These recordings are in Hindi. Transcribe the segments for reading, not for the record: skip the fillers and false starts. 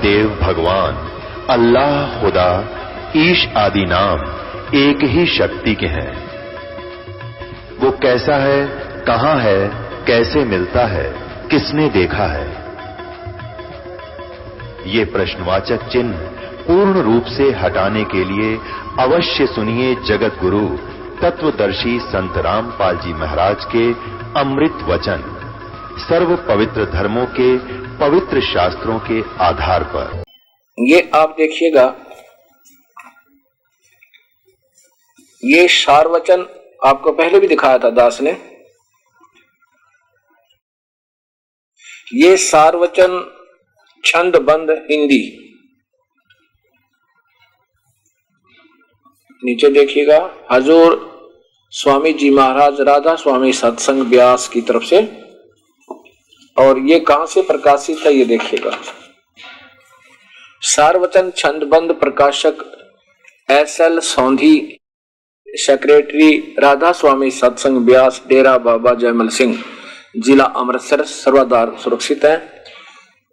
देव भगवान, अल्लाह, खुदा, ईश आदि नाम एक ही शक्ति के हैं। वो कैसा है, कहां है, कैसे मिलता है, किसने देखा है? ये प्रश्नवाचक चिन्ह पूर्ण रूप से हटाने के लिए अवश्य सुनिए जगत गुरु तत्वदर्शी संत रामपाल जी महाराज के अमृत वचन, सर्व पवित्र धर्मों के पवित्र शास्त्रों के आधार पर। ये आप देखिएगा, ये सारवचन आपको पहले भी दिखाया था दास ने। ये सारवचन छंदबंद हिंदी, नीचे देखिएगा हजूर स्वामी जी महाराज राधा स्वामी सत्संग व्यास की तरफ से। और ये कहां से प्रकाशित है ये देखिएगा, सारवचन छंदबंद, प्रकाशक SL सौंधी, सेक्रेटरी राधा स्वामी सत्संग व्यास, डेरा बाबा जयमल सिंह, जिला अमृतसर, सर्वाधार सुरक्षित है।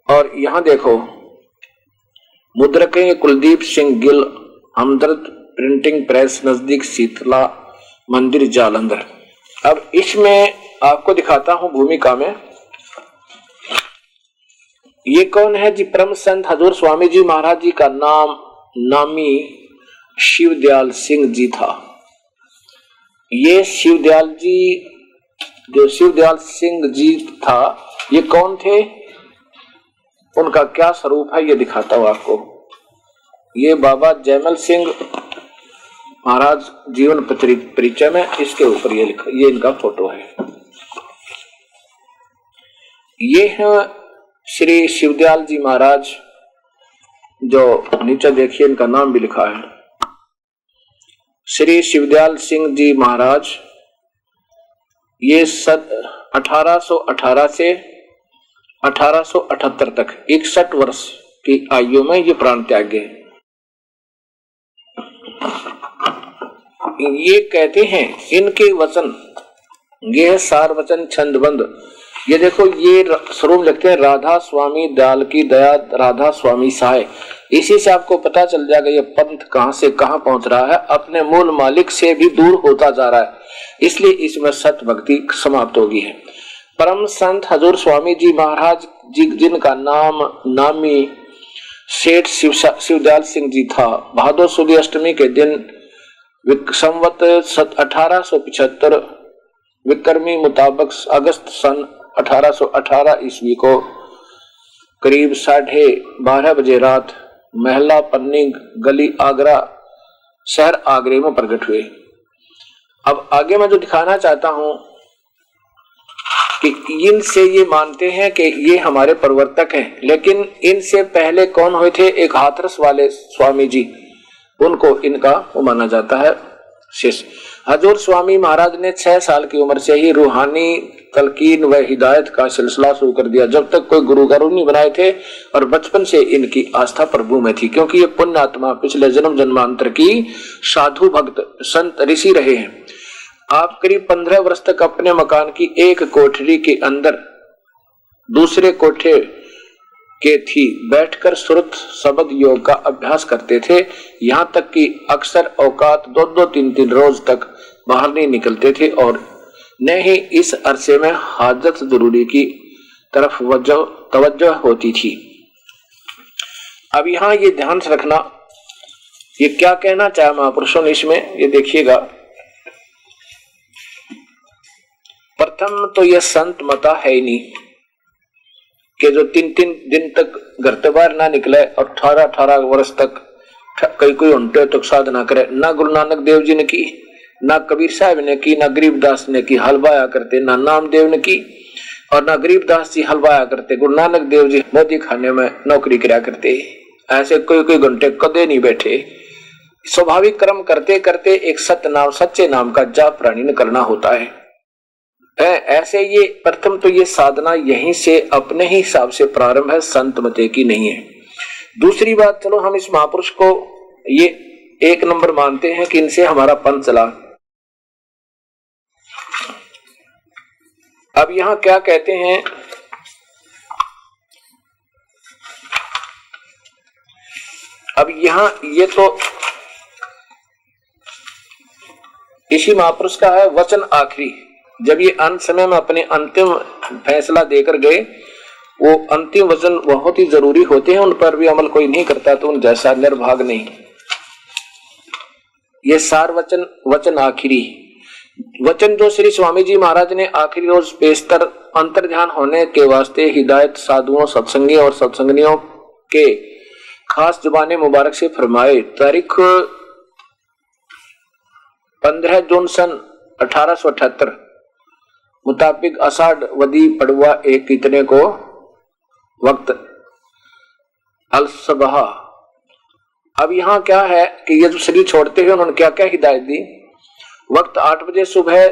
और यहां देखो मुद्रकें कुलदीप सिंह गिल, हमदर्द प्रिंटिंग प्रेस, नजदीक शीतला मंदिर जालंधर। अब इसमें आपको दिखाता हूं भूमिका में, ये कौन है जी? परम संत हजूर स्वामी जी महाराज जी का नाम नामी शिवदयाल सिंह जी था। ये शिवदयाल जी, जो शिवदयाल सिंह जी था, ये कौन थे, उनका क्या स्वरूप है ये दिखाता हूं आपको। ये बाबा जयमल सिंह महाराज जीवन परिचय में इसके ऊपर ये लिखा, ये इनका फोटो है। ये है श्री शिवदयाल जी महाराज, जो नीचे देखिए इनका नाम भी लिखा है, श्री शिवदयाल सिंह जी महाराज। ये 1818 से 1878 तक 61 वर्ष की आयु में ये प्राण त्याग गए। ये कहते हैं इनके वचन, ये है सारवचन छंदबंद। ये देखो ये स्वरूप लिखते हैं राधा स्वामी दयाल की दया, राधा स्वामी सहाय। इसी से आपको पता चल जाएगा ये पंथ कहां से कहां पहुंच रहा है, अपने मूल मालिक से भी दूर होता जा रहा है, इसलिए इसमें सत्य भक्ति समाप्त होगी है। परम संत हजूर स्वामी जी महाराज जी, जिनका नाम नामी सेठ शिवदयाल सिंह जी था, भादो सुदी अष्टमी के दिन संवत 1875 विक्रमी मुताबिक अगस्त सन 1818 ईस्वी को करीब 12:30 बजे रात महला पन्नी गली, आगरा शहर, आगरे में प्रकट हुए। अब आगे मैं जो दिखाना चाहता हूं कि इनसे ये मानते हैं कि ये हमारे प्रवर्तक हैं, लेकिन इनसे पहले कौन हुए थे? एक हाथरस वाले स्वामी जी, उनको इनका वो माना जाता है शिष्य। हजूर स्वामी महाराज ने 6 साल की उम्र से ही रूहानी तलकीन व हिदायत का सिलसिला शुरू कर दिया, जब तक कोई गुरुगारू नहीं बनाए थे, और बचपन से इनकी आस्था प्रभु में थी, क्योंकि ये पुण्य आत्मा पिछले जन्म जन्मांतर की साधु भक्त संत ऋषि रहे हैं। आप करीब 15 वर्ष तक अपने मकान की एक कोठरी के अंदर दूसरे कोठे के थी बैठकर सुरत शब्द योग का अभ्यास करते थे, यहाँ तक कि अक्सर औकात 2-2, 3-3 रोज तक बाहर नहीं निकलते थे, और न ही इस अरसे में हाजत जरूरी की तरफ तवज्जो होती थी। अब यहाँ ये ध्यान से रखना, ये क्या कहना चाहे महापुरुषों ने इसमें, ये देखिएगा। प्रथम तो यह संत मता है ही नहीं कि जो 3-3 दिन तक घर से बाहर ना निकले और 18-18 वर्ष तक कोई घंटे तक साधना करे। ना गुरु नानक देव जी ने की, ना कबीर साहब ने की, ना गरीबदास ने की, हलवाया करते, ना नामदेव ने की, और ना गरीबदास जी हलवाया करते। गुरु नानक देव जी मोदी खाने में नौकरी किया करते, ऐसे कोई घंटे कदे नहीं बैठे। स्वाभाविक कर्म करते करते एक सत्य नाम, सच्चे नाम का जाप प्राणी करना होता है। ऐसे ये प्रथम तो ये साधना यहीं से अपने ही हिसाब से प्रारंभ है, संत मते की नहीं है। दूसरी बात, चलो हम इस महापुरुष को ये 1 नंबर मानते हैं कि इनसे हमारा पंथ चला। अब यहां क्या कहते हैं, अब यहाँ ये तो इसी महापुरुष का है वचन आखिरी। जब ये अंत समय में अपने अंतिम फैसला देकर गए, वो अंतिम वचन बहुत ही जरूरी होते हैं, उन पर भी अमल कोई नहीं करता तो उन जैसा निर्भाग नहीं। ये सार वचन आखिरी वचन जो श्री स्वामी जी महाराज ने आखिरी रोज पेशकर अंतर ध्यान होने के वास्ते हिदायत साधुओं, सत्संगी और सत्संगनियों के खास जुबाने मुबारक से फरमाए। तारीख 15 जून सन 1878 मुताबिक आषाढ़ वदी पड़ुआ एक कितने को वक्त अलसबहा। अब यहाँ क्या है कि ये जो शरीर छोड़ते हैं उन्होंने क्या क्या हिदायत दी। वक्त 8 बजे सुबह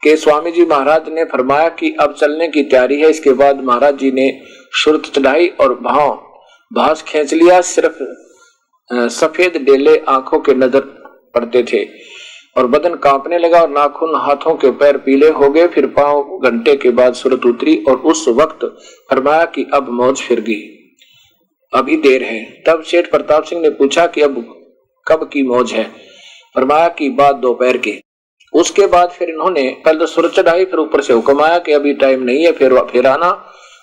के स्वामी जी महाराज ने फरमाया कि अब चलने की तैयारी है। इसके बाद महाराज जी ने सुरत चढ़ाई और भास खींच लिया। सिर्फ सफेद डेले आंखों के नजर पड़ते थे और बदन कांपने लगा और नाखून, हाथों के पैर पीले हो गए। फिर पांव घंटे के बाद सुरत उतरी और उस वक्त फरमाया कि अब मौज फिर गई, अभी देर है। तब सेठ प्रताप सिंह ने पूछा कि अब कब की मौज है? फरमाया कि बाद दोपहर के। उसके बाद फिर इन्होंने पहले तो सुरत चढ़ाई, फिर ऊपर से हुक्म आया कि अभी टाइम नहीं है, फिर आना,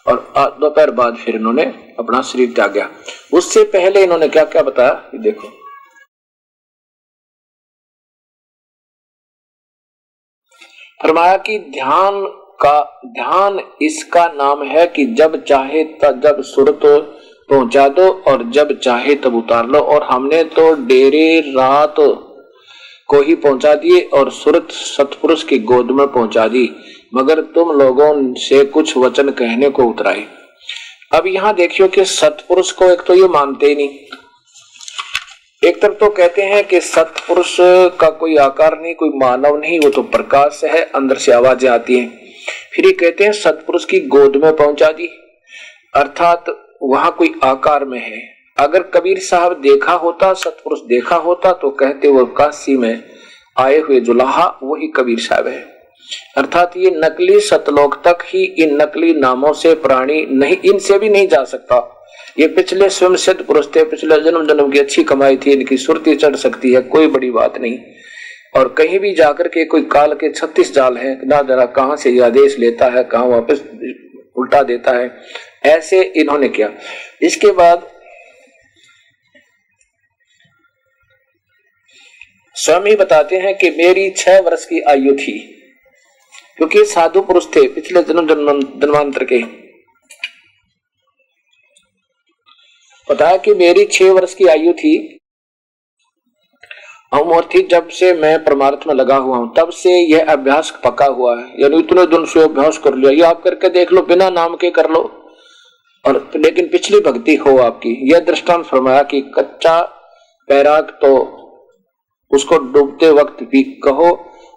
और दोपहर बाद फिर इन्होंने अपना शरीर त्यागा। उससे पहले इन्होंने क्या क्या बताया देखो। फरमाया कि ध्यान इसका नाम है कि जब चाहे जब सुरत पहुंचा दो और जब चाहे तब उतार लो। और हमने तो डेरे रात को ही पहुंचा दिए और सुरत सतपुरुष की गोद में पहुंचा दी, मगर तुम लोगों से कुछ वचन कहने को उतराए। अब यहाँ देखियो कि सतपुरुष को एक तो ये मानते ही नहीं। एक तरफ तो कहते हैं कि सतपुरुष का कोई आकार नहीं, कोई मानव नहीं, वो तो प्रकाश है, अंदर से आवाजें आती हैं। फिर ये कहते हैं सतपुरुष की गोद में पहुंचा दी, अर्थात वहां कोई आकार में है। अगर कबीर साहब देखा होता, सतपुरुष देखा होता तो कहते वो काशी में आए हुए जुलाहा वही कबीर साहब है। अर्थात ये नकली सतलोक तक ही इन नकली नामों से प्राणी नहीं, इनसे भी नहीं जा सकता। ये पिछले स्वयं सिद्ध पुरुष थे, पिछले जन्म की अच्छी कमाई थी, इनकी सुरती चढ़ सकती है, कोई बड़ी बात नहीं। और कहीं भी जाकर के कोई काल के 36 जाल है ना, जरा कहां से ये आदेश लेता है, कहां वापस उल्टा देता है, ऐसे इन्होंने किया। इसके बाद स्वामी बताते हैं कि मेरी 6 वर्ष की आयु थी, क्योंकि साधु पुरुष थे पिछले जन्मांतर के। बताया कि मेरी 6 वर्ष की आयु थी, उम्र थी जब से मैं परमार्थ में लगा हुआ हूं, तब से यह अभ्यास पक्का हुआ है। यानी इतने दिन से अभ्यास कर लिया, ये आप करके देख लो, बिना नाम के कर लो, और लेकिन पिछली भक्ति हो आपकी। यह दृष्टांत फरमाया कि कच्चा पैराग तो उसको डूबते वक्त भी कहो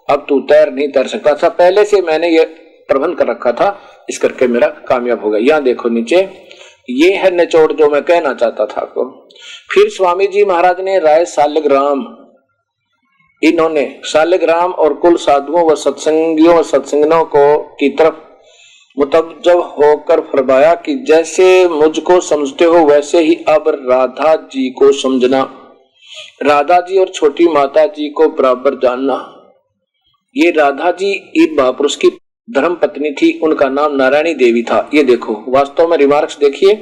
अब तू तैर नहीं तैर सकता था, पहले से मैंने ये प्रबंध कर रखा था, इस करके मेरा कामयाब हो गया। यहाँ देखो नीचे, ये है निचोड़ जो मैं कहना चाहता था आपको। फिर स्वामी जी महाराज ने राय सालिग्राम, इन्होंने सालिग्राम और कुल साधुओं व सत्संगियों व सत्संगियों को की तरफ मुतवज्जह होकर फरमाया कि जैसे मुझको समझते हो वैसे ही अब राधा जी को समझना, राधा जी और छोटी माता जी को बराबर जानना। ये राधा जी इन महापुरुष की धर्म पत्नी थी, उनका नाम नारायणी देवी था। ये देखो वास्तव में रिमार्क्स देखिए,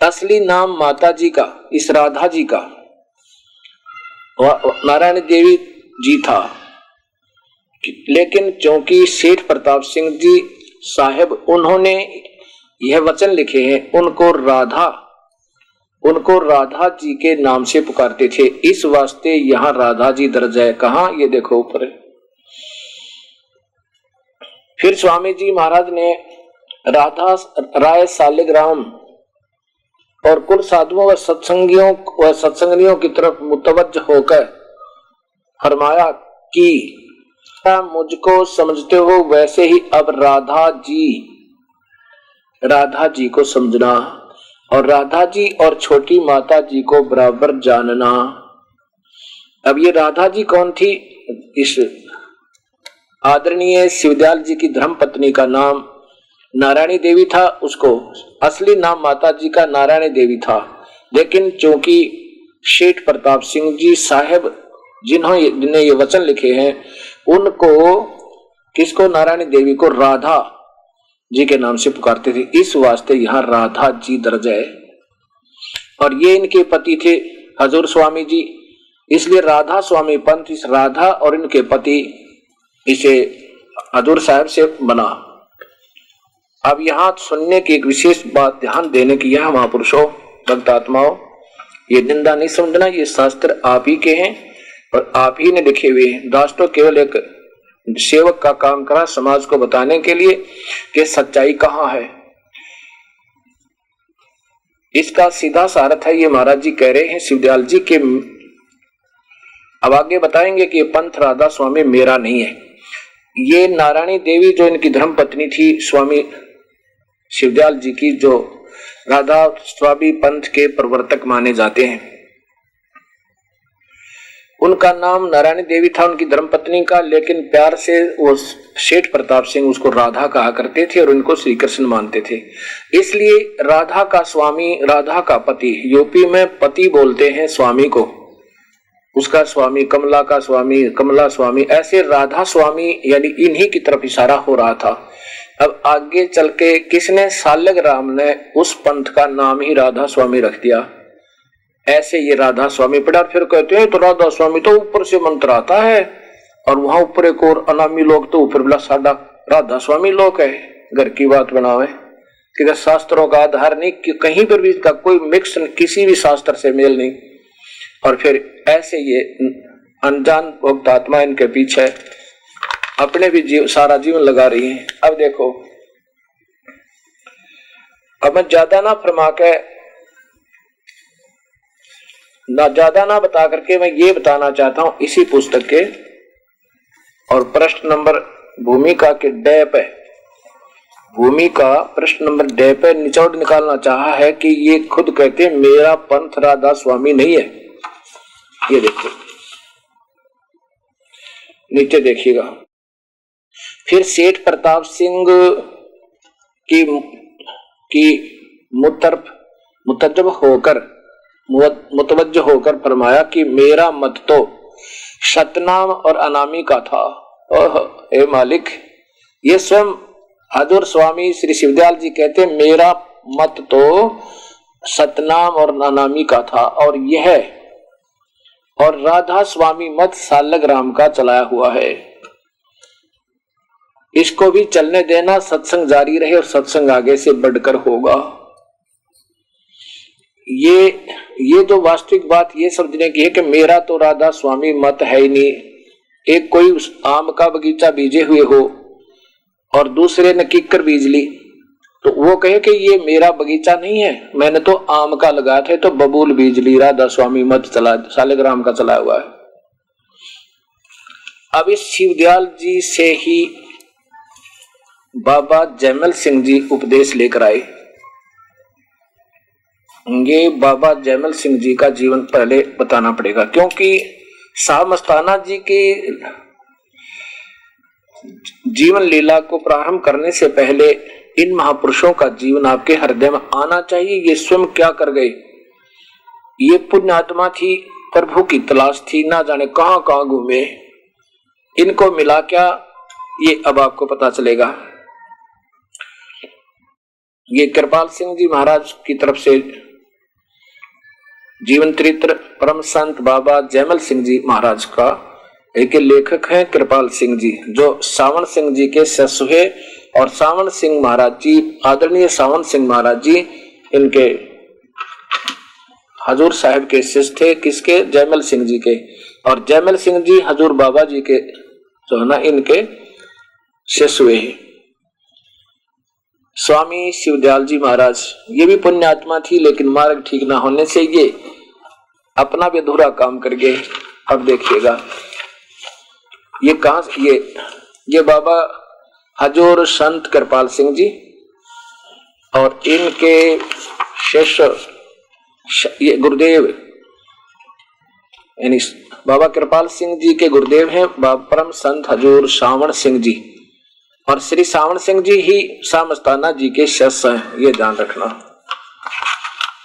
असली नाम माता जी का, इस राधा जी का नारायणी देवी जी था, लेकिन क्योंकि सेठ प्रताप सिंह जी साहेब उन्होंने यह वचन लिखे हैं, उनको राधा जी के नाम से पुकारते थे, इस वास्ते यहाँ राधा जी दर्ज है। कहाँ? ये देखो ऊपर। फिर स्वामी जी महाराज ने राधा राय सालिग्राम और कुल साधुओं व सत्संगियों की तरफ मुतवज्जह होकर फरमाया कि मुझको समझते हो वैसे ही अब राधा जी को समझना और राधा जी और छोटी माता जी को बराबर जानना। अब ये राधा जी कौन थी? इस आदरणीय शिवदयाल जी की धर्म पत्नी का नाम नारायणी देवी था, उसको असली नाम माता जी का नारायणी देवी था, लेकिन चूंकि सेठ प्रताप सिंह जी साहब जिन्हें ये वचन लिखे हैं, उनको किसको, नारायणी देवी को राधा जी के नाम से पुकारते थे, इस वास्ते यहाँ राधा जी दर्ज है। और ये इनके पति थे हजूर स्वामी जी, इसलिए राधा स्वामी पंथ इस राधा और इनके पति इसे हजूर साहब से बना। अब यहाँ सुनने की एक विशेष बात ध्यान देने की, यह महापुरुषों भक्त आत्माओं, ये निंदा नहीं समझना, ये शास्त्र आप ही के हैं और आप ही ने लिखे हुए हैं। दास तो केवल एक सेवक का काम करा समाज को बताने के लिए कि सच्चाई कहाँ है। इसका सीधा सा अर्थ है, ये महाराज जी कह रहे हैं शिवदयाल जी के, अब आगे बताएंगे कि ये पंथ राधा स्वामी मेरा नहीं है। ये नारायणी देवी जो इनकी धर्म पत्नी थी स्वामी शिवदयाल जी की, जो राधा स्वामी पंथ के प्रवर्तक माने जाते हैं, उनका नाम नारायणी देवी था उनकी धर्मपत्नी का, लेकिन प्यार से वो सेठ प्रताप सिंह उसको राधा कहा करते थे और उनको श्री कृष्ण मानते थे। इसलिए राधा का स्वामी, राधा का पति, यूपी में पति बोलते हैं स्वामी को, उसका स्वामी, कमला का स्वामी, कमला स्वामी, ऐसे राधा स्वामी यानी इन्हीं की तरफ इशारा हो रहा था। अब आगे चल के किसने, सालग राम ने उस पंथ का नाम ही राधा स्वामी रख दिया। ऐसे ये राधा स्वामी पड़ा, फिर कहते हैं तो राधा स्वामी तो ऊपर से मंत्र आता है और वहां ऊपर एक और अनामी लोग तो ऊपर बोला साडा राधा स्वामी लोग है। घर की बात बनावे कि शास्त्रों का आधार नहीं, कि कहीं पर भी इसका कोई मिक्स किसी भी शास्त्र से मेल नहीं। और फिर ऐसे ये अनजान भक्त आत्मा इनके पीछे अपने भी सारा जीवन लगा रही है। अब देखो, अब मैं ज्यादा ना फरमा के, ना ज्यादा ना बता करके मैं ये बताना चाहता हूं इसी पुस्तक के और प्रश्न नंबर भूमिका के डे पे, भूमिका प्रश्न नंबर डे पे निचोड़ निकालना चाहा है कि ये खुद कहते हैं मेरा पंथ राधा स्वामी नहीं है। ये देखो नीचे देखिएगा। फिर सेठ प्रताप सिंह की मुतवज्जह होकर फरमाया कि मेरा मत तो सतनाम और अनामी का था। ओह ए मालिक, ये स्वयं हजूर स्वामी श्री शिवदयाल जी कहते मेरा मत तो सतनाम और अनामी का था, और राधा स्वामी मत सालग राम का चलाया हुआ है। इसको भी चलने देना, सत्संग जारी रहे और सत्संग आगे से बढ़कर होगा। ये जो वास्तविक बात ये समझने की है कि मेरा तो राधा स्वामी मत है ही नहीं। एक कोई आम का बगीचा बीजे हुए हो और दूसरे ने किक्कर बीज ली, तो वो कहे कि ये मेरा बगीचा नहीं है, मैंने तो आम का लगाया था, तो बबूल बीज ली, राधा स्वामी मत चला, सालिग्राम का चला हुआ है। अब इस शिवदयाल जी से ही बाबा जयमल सिंह जी उपदेश लेकर आए। ये बाबा जयमल सिंह जी का जीवन पहले बताना पड़ेगा, क्योंकि साहब मस्ताना जी की जीवन लीला को प्रारंभ करने से पहले इन महापुरुषों का जीवन आपके हृदय में आना चाहिए। ये स्वयं क्या कर गए, ये पुण्य आत्मा थी, प्रभु की तलाश थी, ना जाने कहां कहां घूमे, इनको मिला क्या ये अब आपको पता चलेगा। ये कृपाल सिंह जी महाराज की तरफ से जीवन चरित्र परम संत बाबा जयमल सिंह जी महाराज का एक लेखक हैं कृपाल सिंह जी, जो सावन सिंह जी के शिष्य हुए। और सावन सिंह महाराज जी, आदरणीय सावन सिंह महाराज जी इनके हजूर साहब के शिष्य थे। किसके? जयमल सिंह जी के। और जयमल सिंह जी हजूर बाबा जी के जो है ना इनके शिष्य हुए। स्वामी शिवदयाल जी महाराज ये भी पुण्य आत्मा थी, लेकिन मार्ग ठीक ना होने से ये अपना भी अधूरा काम कर गए। अब देखिएगा ये कहां, ये बाबा हजूर संत कृपाल सिंह जी और इनके शिष्य ये गुरुदेव, यानी बाबा कृपाल सिंह जी के गुरुदेव हैं बाबा परम संत हजूर सावन सिंह जी, और श्री सावन सिंह जी ही शाह मस्ताना जी के शिष्य हैं, ये ध्यान रखना।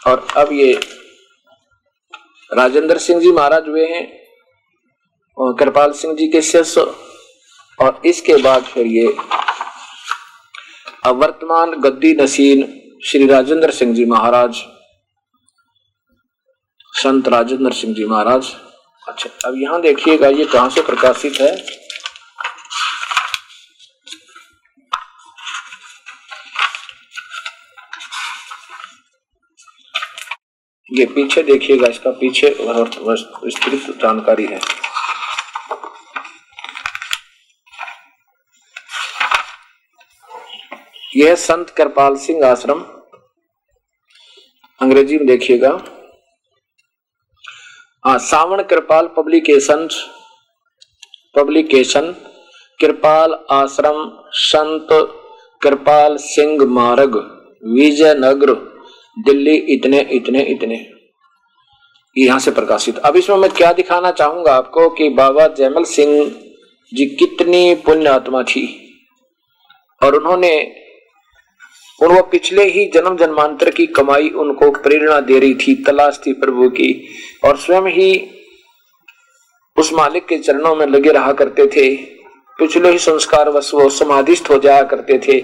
और अब ये राजेंद्र सिंह जी महाराज हुए हैं और कृपाल सिंह जी के शिष्य, और इसके बाद फिर ये अब वर्तमान गद्दी नसीन श्री राजेंद्र सिंह जी महाराज, संत राजेंद्र सिंह जी महाराज। अच्छा, अब यहां देखिएगा ये कहां से प्रकाशित है। ये पीछे देखिएगा, इसका पीछे विस्तृत जानकारी है। यह संत कृपाल सिंह आश्रम, अंग्रेजी में देखिएगा, सावण कृपाल पब्लिकेशन कृपाल आश्रम संत कृपाल सिंह मार्ग विजयनगर दिल्ली इतने इतने इतने, यहां से प्रकाशित। अब इसमें मैं क्या दिखाना चाहूंगा आपको कि बाबा जयमल सिंह जी कितनी पुण्य आत्मा थी, और उन्होंने वो पिछले ही जन्म जन्मांतर की कमाई उनको प्रेरणा दे रही थी, तलाश थी प्रभु की, और स्वयं ही उस मालिक के चरणों में लगे रहा करते थे। पिछले ही संस्कार वश वो समाधिस्थ हो जाया करते थे।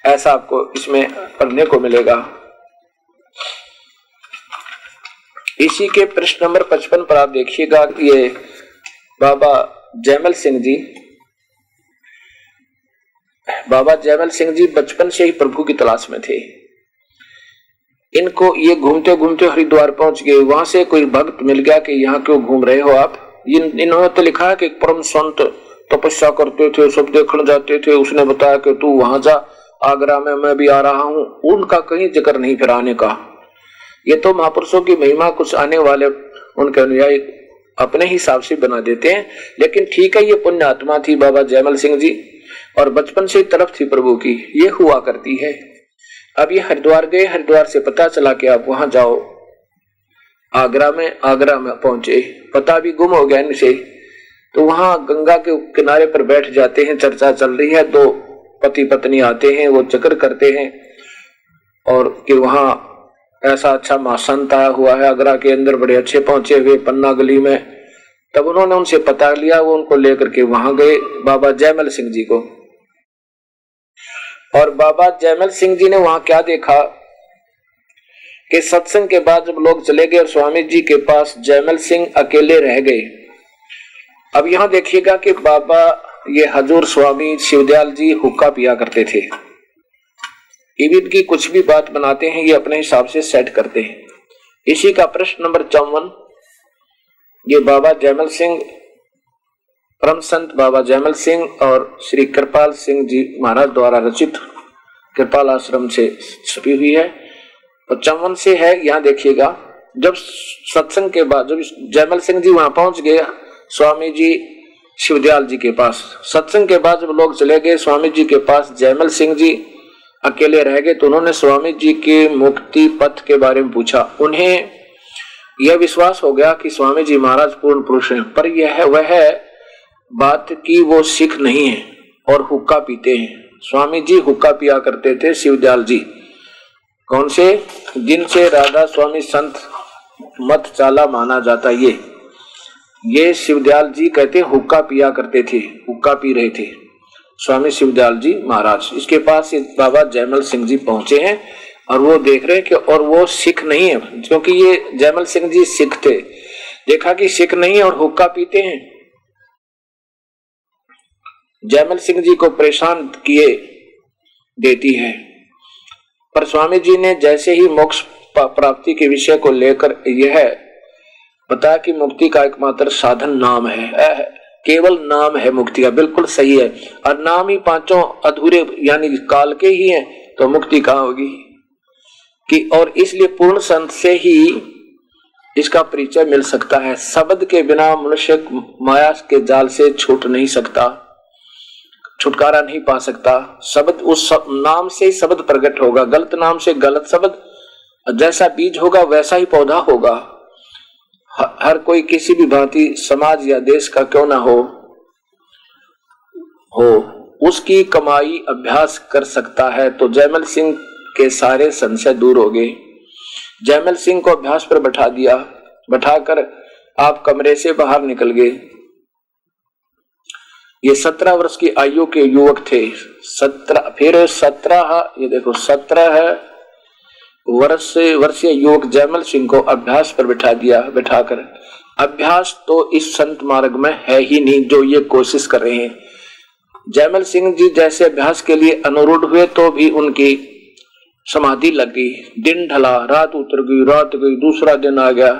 ऐसा आपको इसमें पढ़ने को मिलेगा। इसी के पृष्ठ नंबर 55 पर आप देखिएगा, ये बाबा जयमल सिंह जी बचपन से ही प्रभु की तलाश में थे। इनको ये घूमते घूमते हरिद्वार पहुंच गए। वहां से कोई भक्त मिल गया कि यहाँ क्यों घूम रहे हो आप। इन्होंने तो लिखा है कि परम संत तपस्या करते थे, सब देखने जाते थे। उसने बताया कि तू वहां जा, आगरा में मैं भी आ रहा हूं। उनका कहीं जिक्र नहीं फिर आने का। ये तो महापुरुषों की महिमा कुछ आने वाले उनके अनुयायी अपने हिसाब से बना देते हैं। लेकिन ठीक है, ये पुण्य आत्मा थी बाबा जयमल सिंह जी, और बचपन से तरफ थी प्रभु की, ये हुआ करती है। अब ये हरिद्वार गए, हरिद्वार से पता चला कि आप वहां जाओ। आगरा में पहुंचे, पता भी गुम हो गया इनसे। तो वहां गंगा के किनारे पर बैठ जाते हैं, चर्चा चल रही है। दो पति पत्नी आते हैं, वो जिक्र करते हैं और कि वहां ऐसा अच्छा महासंत आया हुआ है आगरा के अंदर, बड़े अच्छे पहुंचे हुए पन्ना गली में। तब उन्होंने उनसे पता लिया, वो उनको लेकर के वहां गए बाबा जयमल सिंह जी को। और बाबा जयमल सिंह जी ने वहां क्या देखा कि सत्संग के बाद जब लोग चले गए और स्वामी जी के पास जयमल सिंह अकेले रह गए। अब यहां देखिएगा कि बाबा ये हजूर स्वामी शिवदयाल जी हुक्का पिया करते थे। इवन की कुछ भी बात बनाते हैं ये अपने हिसाब से सेट करते हैं। इसी का प्रश्न नंबर 54, ये बाबा जयमल सिंह, परम संत बाबा जयमल सिंह और श्री कृपाल सिंह जी महाराज द्वारा रचित कृपाल आश्रम से छपी हुई है। 55 से है। यहाँ देखिएगा, जब सत्संग के बाद जब जयमल सिंह जी वहां पहुंच गए स्वामी जी शिवदयाल जी के पास, सत्संग के बाद जब लोग चले गए स्वामी जी के पास, जयमल सिंह जी अकेले रह गए। तो उन्होंने स्वामी जी के मुक्ति पथ के बारे में पूछा। उन्हें यह विश्वास हो गया कि स्वामी जी महाराज पूर्ण पुरुष हैं, पर यह वह बात की वो सिख नहीं है और हुक्का पीते हैं। स्वामी जी हुक्का पिया करते थे, शिवदयाल जी। कौन से? जिनसे राधा स्वामी संत मत चाला माना जाता, ये शिवदयाल जी कहते हुक्का पिया करते थे, हुक्का पी रहे थे स्वामी शिवदयाल जी महाराज। इसके पास बाबा जयमल सिंह जी पहुंचे हैं और वो देख रहे हैं कि, और वो सिख नहीं है, क्योंकि ये जयमल सिंह जी सिख थे। देखा कि सिख नहीं और हुक्का पीते हैं। जयमल सिंह जी को परेशान किए देती है। पर स्वामी जी ने जैसे ही मोक्ष प्राप्ति के विषय को लेकर यह बताया कि मुक्ति का एकमात्र साधन नाम है, केवल नाम है मुक्ति का। बिल्कुल सही है। और नाम ही पांचों अधूरे यानी काल के ही हैं, तो मुक्ति कहां होगी कि? और इसलिए पूर्ण संत से ही इसका परिचय मिल सकता है। शब्द के बिना मनुष्य माया के जाल से छूट नहीं सकता, छुटकारा नहीं पा सकता। शब्द उस नाम से ही शब्द प्रकट होगा। गलत नाम से गलत शब्द, जैसा बीज होगा वैसा ही पौधा होगा। हर कोई किसी भी भांति समाज या देश का क्यों ना हो उसकी कमाई अभ्यास कर सकता है। तो जयमल सिंह के सारे संशय दूर हो गए। जयमल सिंह को अभ्यास पर बैठा दिया बैठाकर आप कमरे से बाहर निकल गए। ये 17 वर्ष की आयु के युवक थे। 17 ये देखो 17 वर्षीय युवक जयमल सिंह को अभ्यास पर बिठा दिया। बैठाकर अभ्यास तो इस संत मार्ग में है ही नहीं जो ये कोशिश कर रहे हैं। जयमल सिंह जी जैसे अभ्यास के लिए अनुरूढ़ हुए तो भी उनकी समाधि लग गई। दिन ढला, रात उतर गई, रात गई, दूसरा दिन आ गया,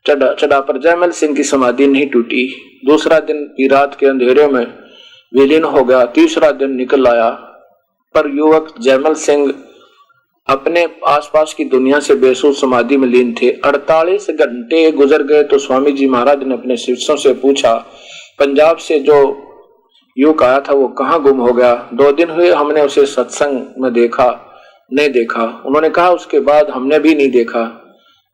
चढ़ा पर जयमल सिंह की समाधि नहीं टूटी। दूसरा दिन की रात के अंधेरे में विलीन हो गया। तीसरा दिन निकल आया पर युवक जयमल सिंह अपने आसपास की दुनिया से बेसुध समाधि में लीन थे। 48 घंटे गुजर गए तो स्वामी जी महाराज ने अपने शिष्यों से पूछा, पंजाब से जो युवक आया था वो कहाँ गुम हो गया? 2 दिन हुए हमने उसे सत्संग में नहीं देखा। उन्होंने कहा उसके बाद हमने भी नहीं देखा।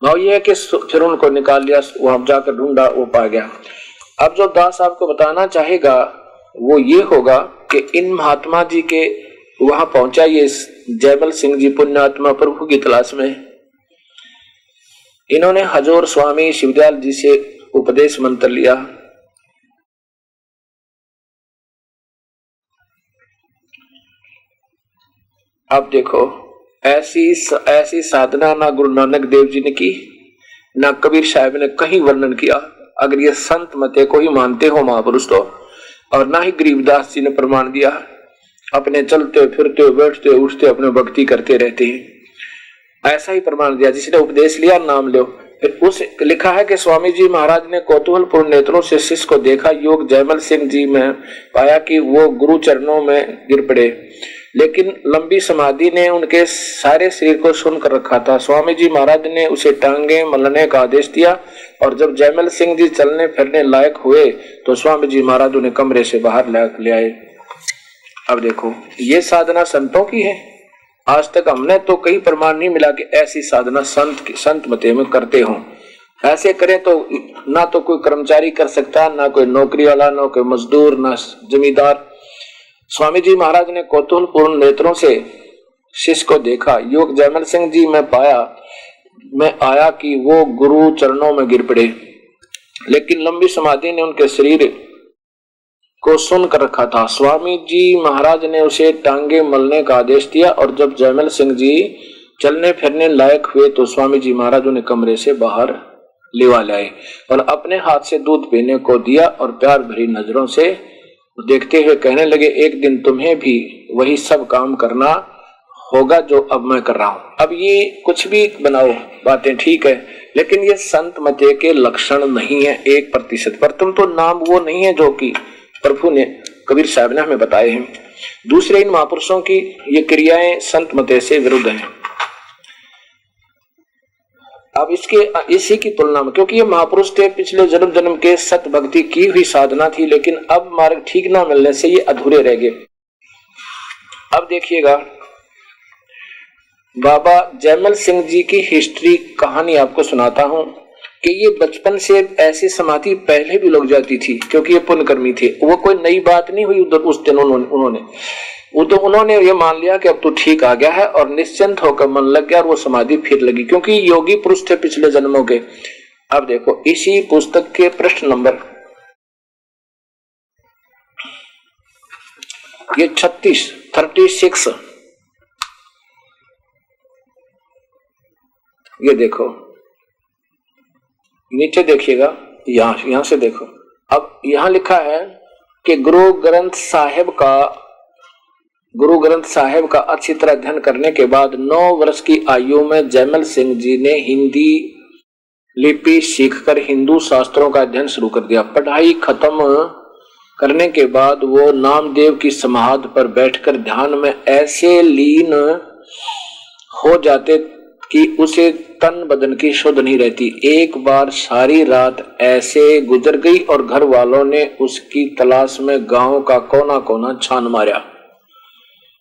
भाव ये है कि फिर उनको निकाल लिया, वहां जाकर ढूंढा, वो पा गया। अब जो दास आपको बताना चाहेगा वो ये होगा कि इन महात्मा जी के वहां पहुंचा ये जयमल सिंह जी पुण्यात्मा प्रभु की तलाश में। इन्होंने हजूर स्वामी शिवदयाल जी से उपदेश मंत्र लिया। अब देखो ऐसी साधना ना गुरु नानक देव जी ने की, ना कबीर साहब ने कहीं वर्णन किया। अगर ये संत मते को ही मानते हो महापुरुष तो, और ना ही गरीबदास जी ने प्रमाण दिया। अपने चलते फिरते बैठते उठते अपने भक्ति करते रहते हैं, ऐसा ही प्रमाण दिया। जिसने उपदेश लिया नाम लो। फिर उस लिखा है कि स्वामी जी महाराज ने कौतूहलपूर्ण नेत्रों से शिष्य को देखा। योग जयमल सिंह जी में पाया कि वो गुरु चरणों में गिर पड़े, लेकिन लंबी समाधि ने उनके सारे शरीर को सुन कर रखा था। स्वामी जी महाराज ने उसे टांगे मलने का आदेश दिया और जब जयमल सिंह जी चलने फिरने लायक हुए तो स्वामी जी महाराज उन्हें कमरे से बाहर ले आए। अब देखो ये साधना संतों की है। आज तक हमने तो कई प्रमाण नहीं मिला कि ऐसी साधना संत मते में करते हों। ऐसे करें तो ना तो कोई कर्मचारी कर सकता, ना कोई नौकरी वाला, ना कोई मजदूर, ना जमींदार। स्वामी जी महाराज ने कौतूहलपूर्ण नेत्रों से शिष्य को देखा। योग जयमल सिंह जी में आया कि वो गुरु चरणों में गिर पड़े, लेकिन लंबी समाधि ने उनके शरीर को सुन कर रखा था। स्वामी जी महाराज ने उसे टांगे मलने का आदेश दिया और जब जयमल सिंह जी चलने फिरने लायक हुए तो स्वामी जी महाराज उन्हें कमरे से बाहर लेवा लाए और अपने हाथ से दूध पीने को दिया और प्यार भरी नजरों से देखते हुए कहने लगे, एक दिन तुम्हें भी वही सब काम करना होगा जो अब मैं कर रहा हूं। अब ये कुछ भी बनाओ बातें ठीक है, लेकिन ये संत मते के लक्षण नहीं है 1% पर। तुम तो नाम वो नहीं है जो कि प्रभु ने कबीर साहब ने हमें बताए हैं। दूसरे इन महापुरुषों की ये क्रियाएं संत मते से विरुद्ध हैं। अब इसी की तुलना में, क्योंकि ये महापुरुष थे पिछले जन्म जन्म के सत भक्ति की हुई साधना थी, लेकिन अब मार्ग ठीक ना मिलने से ये अधूरे रह गए। अब देखिएगा बाबा जयमल सिंह जी की हिस्ट्री कहानी आपको सुनाता हूं कि ये बचपन से ऐसी समाधि पहले भी लग जाती थी, क्योंकि ये पुण्यकर्मी थे। वो कोई नई बात नहीं हुई उधर उस दिन। उन्होंने ये मान लिया कि अब तो ठीक आ गया है और निश्चिंत होकर मन लग गया और वो समाधि फिर लगी, क्योंकि योगी पुरुष थे पिछले जन्मों के। अब देखो इसी पुस्तक के प्रश्न नंबर ये 36 ये देखो नीचे देखिएगा, यहां से देखो। अब यहां लिखा है कि गुरु ग्रंथ साहिब का अच्छी तरह अध्ययन करने के बाद 9 वर्ष की आयु में जयमल सिंह जी ने हिंदी लिपि सीखकर हिंदू शास्त्रों का अध्ययन शुरू कर दिया। पढ़ाई खत्म करने के बाद वो नामदेव की समाधि पर बैठकर ध्यान में ऐसे लीन हो जाते कि उसे तन बदन की शुद्ध नहीं रहती। एक बार सारी रात ऐसे गुजर गई और घर वालों ने उसकी तलाश में गांव का कोना कोना छान मारा।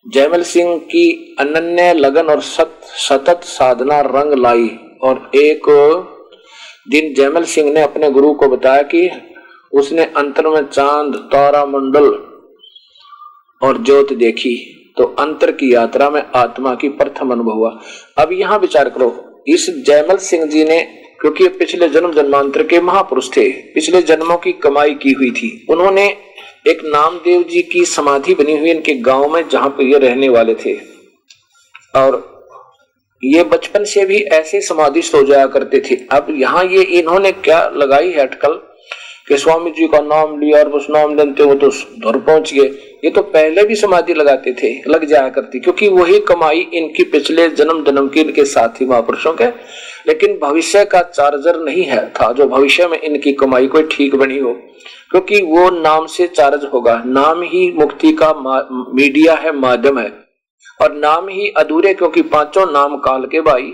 जयमल सिंह की अनन्य लगन और सतत साधना रंग लाई और एक दिन जयमल सिंह ने अपने गुरु को बताया कि उसने अंतर में चांद, तारा मंडल और ज्योत देखी। तो अंतर की यात्रा में आत्मा की प्रथम अनुभव हुआ। अब यहां विचार करो, इस जयमल सिंह जी ने क्योंकि ये पिछले जन्म जन्मांतर के महापुरुष थे, पिछले जन्मों की कमाई की हुई थी। उन्होंने एक नामदेव जी की समाधि बनी हुई इनके गांव में, जहां पर ये रहने वाले थे, और ये बचपन से भी ऐसे समाधिस्थ हो जाया करते थे। अब यहाँ ये इन्होंने क्या लगाई है अटकल कि स्वामी जी का नाम लिया और उस नाम लेते वो तो धुर पहुंच गए। ये तो पहले भी समाधि लगाते थे, लग जाया करती, क्योंकि वही कमाई इनकी पिछले जन्म जन्म की इनके साथी महापुरुषों के, लेकिन भविष्य का चार्जर नहीं है था जो भविष्य में इनकी कमाई कोई ठीक बनी हो, क्योंकि वो नाम से चार्ज होगा। नाम ही मुक्ति का मीडिया है, माध्यम है, और नाम ही अधूरे, क्योंकि पांचों नाम काल के भाई,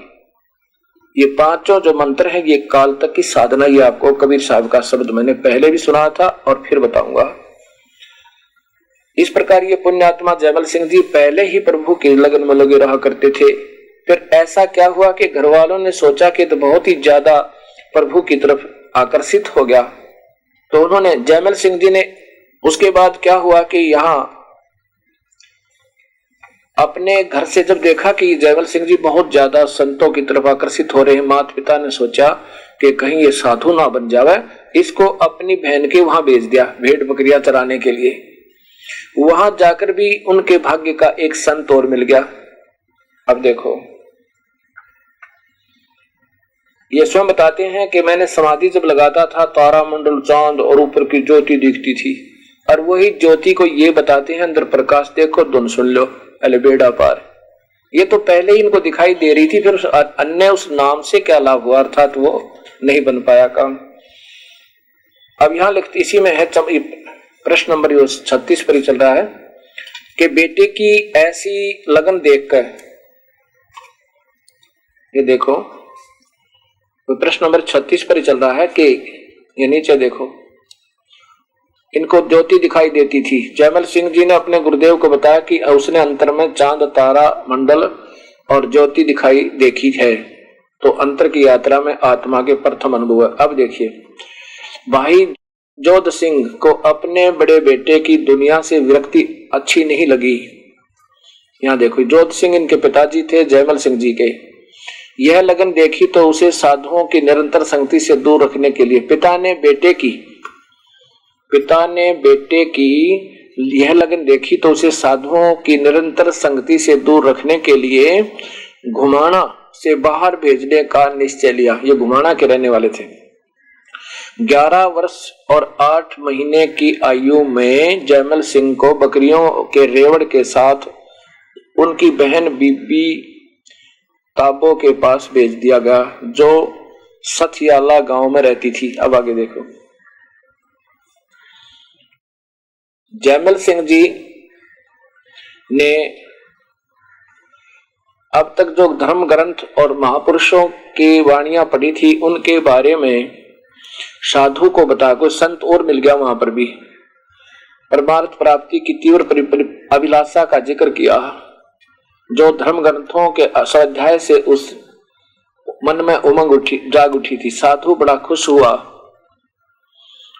ये पांचों जो मंत्र है ये काल तक की साधना। ये आपको कबीर साहब का शब्द मैंने पहले भी सुना था और फिर बताऊंगा। इस प्रकार ये पुण्यात्मा जयमल सिंह जी पहले ही प्रभु के लगन में लगे रहा करते थे। फिर ऐसा क्या हुआ कि घर वालों ने सोचा कि तो बहुत ही ज्यादा प्रभु की तरफ आकर्षित हो गया, तो उन्होंने जयमल सिंह जी ने, उसके बाद क्या हुआ कि यहाँ अपने घर से जब देखा कि जयमल सिंह जी बहुत ज्यादा संतों की तरफ आकर्षित हो रहे हैं, माता पिता ने सोचा कि कहीं ये साधु ना बन जावे, इसको अपनी बहन के वहां भेज दिया भेड़ बकरियां चराने के लिए। वहां जाकर भी उनके भाग्य का एक संत और मिल गया। अब देखो, ये स्वयं बताते हैं कि मैंने समाधि जब लगाता था, तारा मंडल, चांद और ऊपर की ज्योति दिखती थी, और वही ज्योति को ये बताते हैं अंदर प्रकाश देखो, धुन सुन लो, अले बेड़ा पार। ये तो पहले ही इनको दिखाई दे रही थी, फिर अन्य उस नाम से क्या लाभ हुआ, अर्थात वो नहीं बन पाया काम। अब यहां लिखते, इसी में है प्रश्न नंबर 36 पर ही चल रहा है कि बेटे की ऐसी लगन देखकर, ये देखो प्रश्न नंबर 36 पर ही चल रहा है कि ये नीचे देखो, इनको ज्योति दिखाई देती थी। जयमल सिंह जी ने अपने गुरुदेव को बताया कि उसने अंतर में चांद, तारा मंडल और ज्योति दिखाई देखी है। तो अंतर की यात्रा में आत्मा के प्रथम अनुभव है। अब देखिए, भाई जोध सिंह को अपने बड़े बेटे की दुनिया से विरक्ति अच्छी नहीं लगी। यहाँ देखो, जोध सिंह इनके पिताजी थे जयमल सिंह जी के। यह लगन देखी तो उसे साधुओं की निरंतर संगति से दूर रखने के लिए पिता ने बेटे की यह लगन देखी तो उसे साधुओं की निरंतर संगति से दूर रखने के लिए घुमाना से बाहर भेजने का निश्चय लिया। ये घुमाना के रहने वाले थे। 11 वर्ष और 8 महीने की आयु में जयमल सिंह को बकरियों के रेवड़ के साथ उनकी बहन बीबी ताबो के पास भेज दिया गया, जो सथियाला गांव में रहती थी। अब आगे देखो, जयमल सिंह जी ने अब तक जो धर्म ग्रंथ और महापुरुषों की वाणियां पढ़ी थी, उनके बारे में साधु को बता, कोई संत और मिल गया वहां पर भी, परमार्थ प्राप्ति की तीव्र अभिलाषा का जिक्र किया। जो धर्म ग्रंथों के स्वाध्याय से उस मन में उमंग जाग उठी थी। साधु बड़ा खुश हुआ,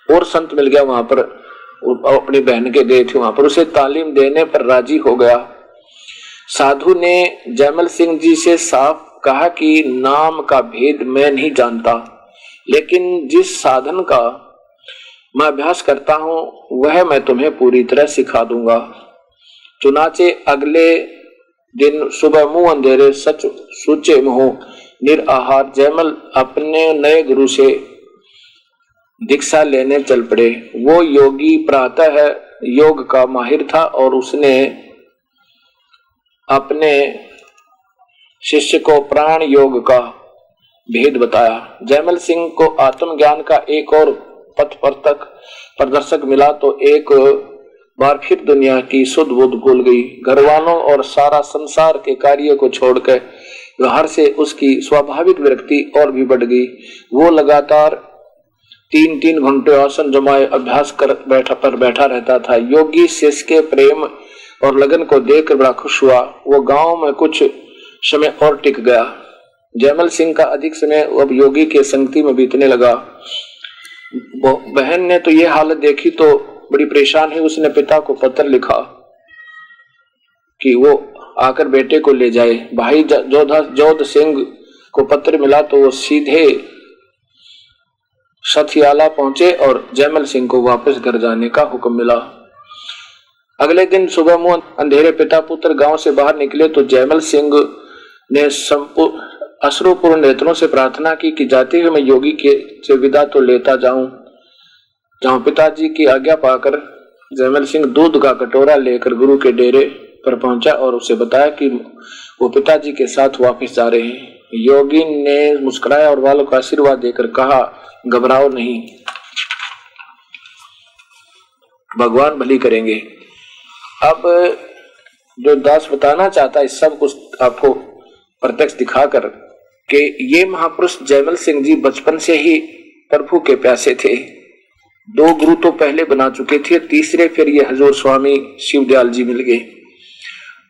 और संत मिल गया वहां पर, अपनी बहन के गए थे वहां पर, उसे तालीम देने पर राजी हो गया। साधु ने जयमल सिंह जी से साफ कहा कि नाम का भेद मैं नहीं जानता, लेकिन जिस साधन का मैं अभ्यास करता हूं वह मैं तुम्हें पूरी तरह सिखा दूंगा। चुनाचे अगले दिन सुबह मुंह अंधेरे सच सूचे मुंह निराहार जयमल अपने नए गुरु से दीक्षा लेने चल पड़े। वो योगी प्रातः योग का माहिर था और उसने अपने शिष्य को प्राण योग का भेद बताया। जयमल सिंह को आत्मज्ञान का एक और पथ प्रदर्शक मिला तो एक बार फिर दुनिया की सुध बुध भूल गई। घरवालों और सारा संसार के कार्य को छोड़कर व्यवहार से उसकी स्वाभाविक विरक्ति और भी बढ़ गई। वो लगातार 3-3 घंटे आसन जमाए अभ्यास कर बैठा रहता था। योगी शिष्य के प्रेम और लगन को देखकर बड़ा खुश हुआ। वो गांव में कुछ समय और टिक गया। जयमल सिंह का अधिक समय अब योगी के संगति में बीतने लगा। बहन ने तो ये हालत देखी तो बड़ी परेशान है। उसने पिता को पत्र लिखा कि वो आकर बेटे को ले जाए। भाई जोध सिंह को पत्र मिला तो वो सीधे सथियाला पहुंचे और जयमल सिंह को वापस घर जाने का हुक्म मिला। अगले दिन सुबह मुंह अंधेरे पिता पुत्र गांव से बाहर निकले तो जयमल सिंह ने अश्रुपूर्ण नेत्रों से प्रार्थना की कि जाते हुए मैं योगी के से विदा तो लेता जाऊं। पिताजी की आज्ञा पाकर जयमल सिंह दूध का कटोरा लेकर गुरु के डेरे पर पहुंचा और उसे बताया कि वो पिताजी के साथ वापस जा रहे हैं। योगी ने मुस्कुराया और वालों को आशीर्वाद देकर कहा, घबराओ नहीं, भगवान भली करेंगे। अब जो दास बताना चाहता है सब कुछ आपको प्रत्यक्ष दिखाकर कि ये महापुरुष जयमल सिंह जी बचपन से ही प्रभु के प्यासे थे। 2 गुरु तो पहले बना चुके थे, तीसरे फिर ये हजूर स्वामी शिवदयाल जी मिल गए।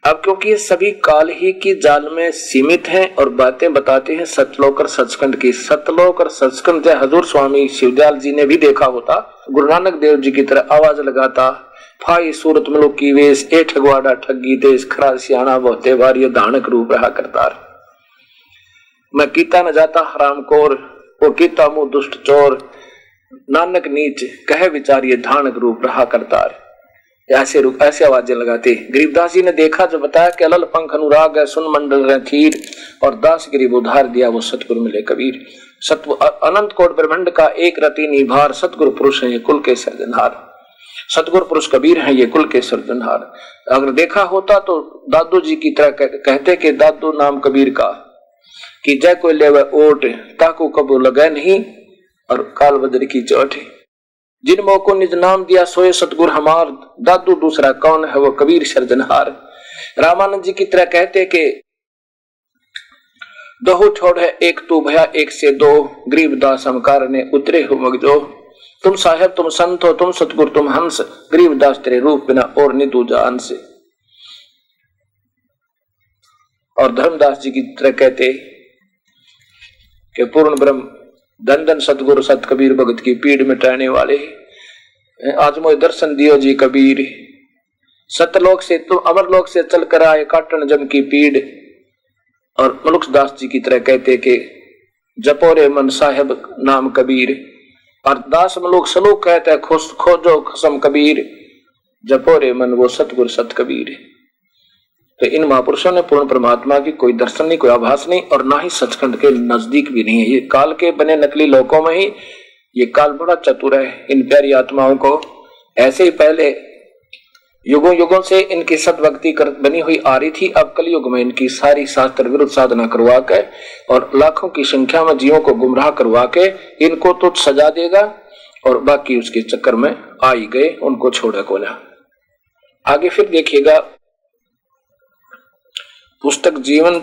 अब क्योंकि ये सभी काल ही की जाल में सीमित हैं और बातें बताते हैं सतलोक और सचखंड की। सतलोक और सचखंड हजूर स्वामी शिवदयाल जी ने भी देखा होता, गुरु नानक देव जी की तरह आवाज लगाता, फाई सूरत मलोक की वेश, ए ठगवाड़ा ठगी देश, खरा सियाना बहुते बार ये दानक रूप रहा करतार। मैं कीता न जाता हरामखोर, वो कीता मुंह दुष्ट चोर, नानक नीच कहे विचार ये धानक रूप रहा करतार। ऐसे आवाजें लगाते। गरीबदास जी ने देखा जो बताया कि अलल पंख अनुराग है, सुन मंडल रहे थीर, और दास गरीब उधार दिया वो सतगुरु मिले कबीर। सत्व अनंत कोट ब्रह्मांड का एक रति निभार, सतगुरु पुरुष है ये कुल के सर्जनहार। सतगुरु पुरुष कबीर है ये कुल के सर्जनहार। अगर देखा होता तो दादू जी की तरह कहते कि दादू नाम कबीर का, कि जय कोई ले ओट, ताकू कबू लगे नहीं, और काल बद्र की चोट। जिन मोह को निज नाम दिया सोए सतगुर हमार, दादू दूसरा कौन है वो कबीर सर्जनहार। रामानंद जी की तरह कहते कि दोहु छोड़ है एक तू भया एक से दो, गरीबदास हमकार ने उतरे हो मगजो। तुम साहेब तुम संत हो, तुम सतगुर तुम हंस, गरीबदास तेरे रूप बिना और नि दूजा अंश। और धर्मदास जी की तरह कहते कि पूर्ण ब्रह्म धन धन सतगुरु सत कबीर भगत की पीड़ मिटाने वाले, आज मोए दर्शन दियो जी कबीर। सतलोक से तुम अमरलोक से चल कर आए काटन जम की पीड़। और मनुष्यदास जी की तरह कहते कि जपो रे मन साहेब नाम कबीर। और दास मलुक सलूक कहते खोजो खसम कबीर, जपो रे मन वो सतगुरु सत कबीर। तो इन महापुरुषों ने पूर्ण परमात्मा की कोई दर्शन नहीं, कोई आभास नहीं, और ना ही सचखंड के नजदीक भी नहीं है। ये काल के बने नकली लोकों में ही ये काल बड़ा चतुर है। इन प्यारी आत्माओं को ऐसे ही पहले युगों युगों से इनकी सतभक्ति बनी हुई आ रही थी। अब कलयुग में इनकी सारी शास्त्र विरुद्ध साधना करवा के और लाखों की संख्या में जीवों को गुमराह करवा के इनको तो सजा देगा, और बाकी उसके चक्कर में आ ही गए, उनको छोड़ा को ना। आगे फिर देखिएगा पुस्तक जीवन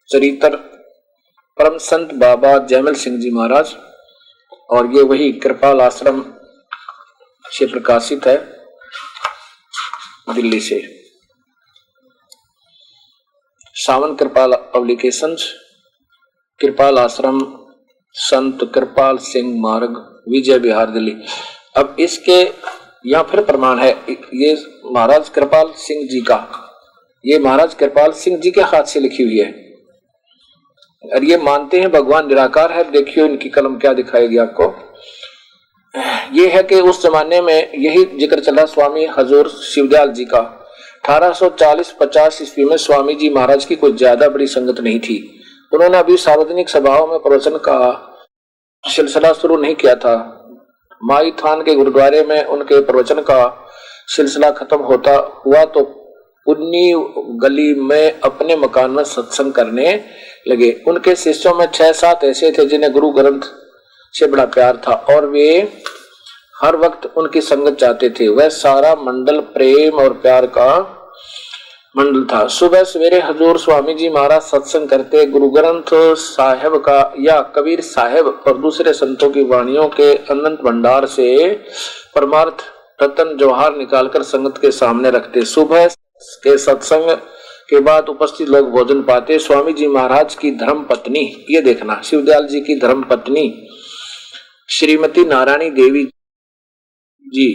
चरित्र परम संत बाबा जयमल सिंह जी महाराज, और ये वही कृपाल आश्रम से प्रकाशित है दिल्ली से। सावन कृपाल पब्लिकेशंस, कृपाल आश्रम, संत कृपाल सिंह मार्ग, विजय विहार दिल्ली। अब इसके यहाँ फिर प्रमाण है, ये महाराज कृपाल सिंह जी का, ये महाराज कृपाल सिंह जी के हाथ से लिखी हुई है, और ये मानते हैं भगवान निराकार है। देखियो इनकी कलम क्या दिखाएगी आपको। ये है कि उस जमाने में यही जिक्र चला स्वामी हजूर शिवदयाल जी का। 1840-50 ईस्वी में स्वामी जी महाराज की कोई ज्यादा बड़ी संगत नहीं थी। उन्होंने अभी सार्वजनिक सभाओं में प्रवचन का सिलसिला शुरू नहीं किया था। माई थान के गुरुद्वारे में उनके प्रवचन का सिलसिला खत्म होता हुआ तो उन्नी गली में अपने मकान में सत्संग करने लगे। उनके शिष्यों में 6-7 ऐसे थे जिन्हें गुरु ग्रंथ से बड़ा प्यार था, और वे हर वक्त उनकी संगत चाहते थे। वह सारा मंडल प्रेम और प्यार का मंडल था। सुबह सवेरे हजूर स्वामी जी महाराज सत्संग करते, गुरु ग्रंथ साहिब का या कबीर साहिब और दूसरे संतों की वाणियों के अनंत भंडार से परमार्थ रतन जवाहर निकालकर संगत के सामने रखते। सुबह के सत्संग के बाद उपस्थित लोग भोजन पाते। स्वामी जी महाराज की धर्म पत्नी, ये देखना, शिवदयाल जी की धर्म पत्नी श्रीमती नारायणी देवी जी,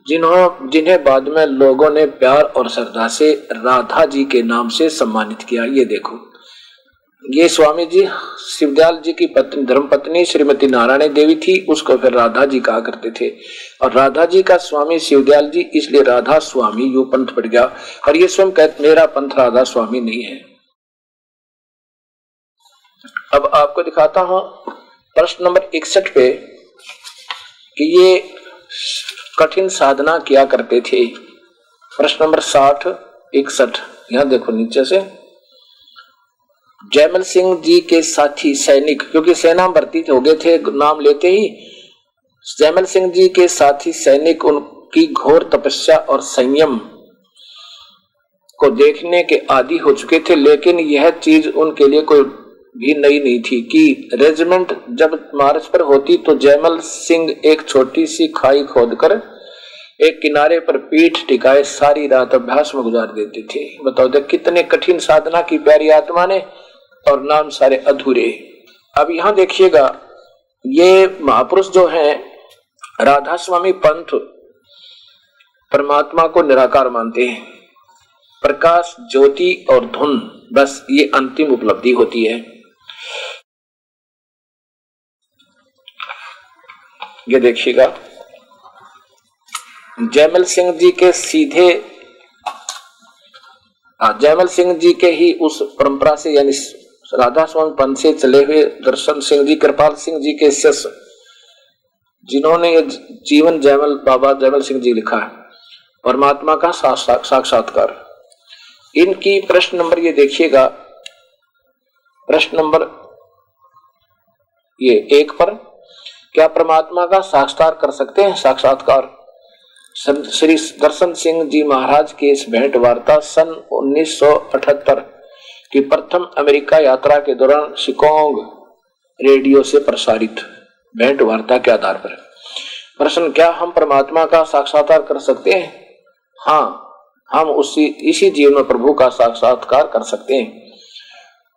जिन्हें बाद में लोगों ने प्यार और श्रद्धा से राधा जी के नाम से सम्मानित किया। ये देखो, ये स्वामी जी शिवदयाल जी की पत्नी धर्मपत्नी श्रीमती नारायणी देवी थी, उसको फिर राधा जी कहा करते थे। और राधा जी का स्वामी शिवदयाल जी, इसलिए राधा स्वामी यो पंथ पड़ गया। और ये स्वयं कहते मेरा पंथ राधा स्वामी नहीं है। अब आपको दिखाता हूं प्रश्न नंबर 61 पे कि ये कठिन साधना किया करते थे। प्रश्न नंबर 60-61 यहां देखो नीचे से। जयमल सिंह जी के साथी सैनिक, क्योंकि सेना भर्ती हो गए थे नाम लेते ही, जयमल सिंह जी के साथी सैनिक उनकी घोर तपस्या और संयम को देखने के आदी हो चुके थे। लेकिन यह चीज उनके लिए कोई भी नई नहीं थी कि रेजिमेंट जब मार्च पर होती तो जयमल सिंह एक छोटी सी खाई खोदकर एक किनारे पर पीठ टिकाए सारी रात अभ्यास में गुजार देते थे। बताओ देख कितने कठिन साधना की प्यारी आत्मा ने, और नाम सारे अधूरे। अब यहां देखिएगा, ये महापुरुष जो हैं राधा स्वामी पंथ परमात्मा को निराकार मानते हैं। प्रकाश, ज्योति और धुन, बस ये अंतिम उपलब्धि होती है। ये देखिएगा, जयमल सिंह जी के सीधे जयमल सिंह जी के ही उस परंपरा से यानी राधा स्वामी पंथ से चले हुए दर्शन सिंह जी, कृपाल सिंह जी के शिष्य, जिन्होंने ये जीवन जयमल बाबा जयमल सिंह जी लिखा है, परमात्मा का साक्षात्कार। इनकी प्रश्न नंबर ये देखिएगा, प्रश्न नंबर ये 1 पर, क्या परमात्मा का साक्षात्कार कर सकते हैं? साक्षात्कार श्री दर्शन सिंह जी महाराज की इस भेंट वार्ता सन 1978 की प्रथम अमेरिका यात्रा के दौरान शिकागो रेडियो से प्रसारित भेंट वार्ता के आधार पर। प्रश्न, क्या हम परमात्मा का साक्षात्कार कर सकते हैं? हाँ, हम इसी जीवन में प्रभु का साक्षात्कार कर सकते हैं।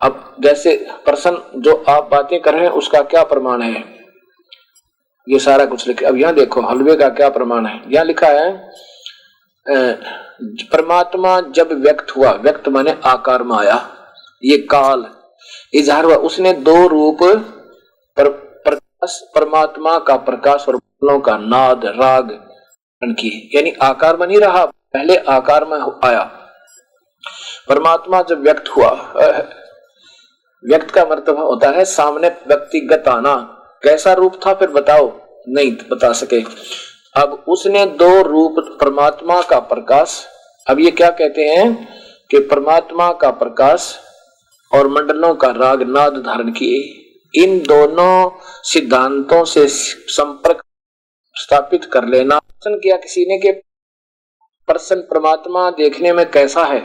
अब जैसे प्रश्न जो आप बातें कर रहे हैं उसका क्या प्रमाण है, ये सारा कुछ लिखा। अब यहाँ देखो हलवे का क्या प्रमाण है। यहाँ लिखा है परमात्मा जब व्यक्त हुआ, व्यक्त माने आकार में आया, ये काल इजहार हुआ, उसने 2 रूप प्रकाश, परमात्मा का प्रकाश और फूलों का नाद राग किए, यानी आकार में नहीं रहा, पहले आकार में आया। परमात्मा जब व्यक्त हुआ, व्यक्त का मतलब होता है सामने व्यक्तिगत आना। कैसा रूप था फिर बताओ, नहीं बता सके। अब उसने 2 रूप परमात्मा का प्रकाश, अब ये क्या कहते हैं कि परमात्मा का प्रकाश और मंडलों का राग नाद धारण किए। इन दोनों सिद्धांतों से संपर्क स्थापित कर लेना। प्रश्न किया किसी ने कि प्रसन्न परमात्मा देखने में कैसा है,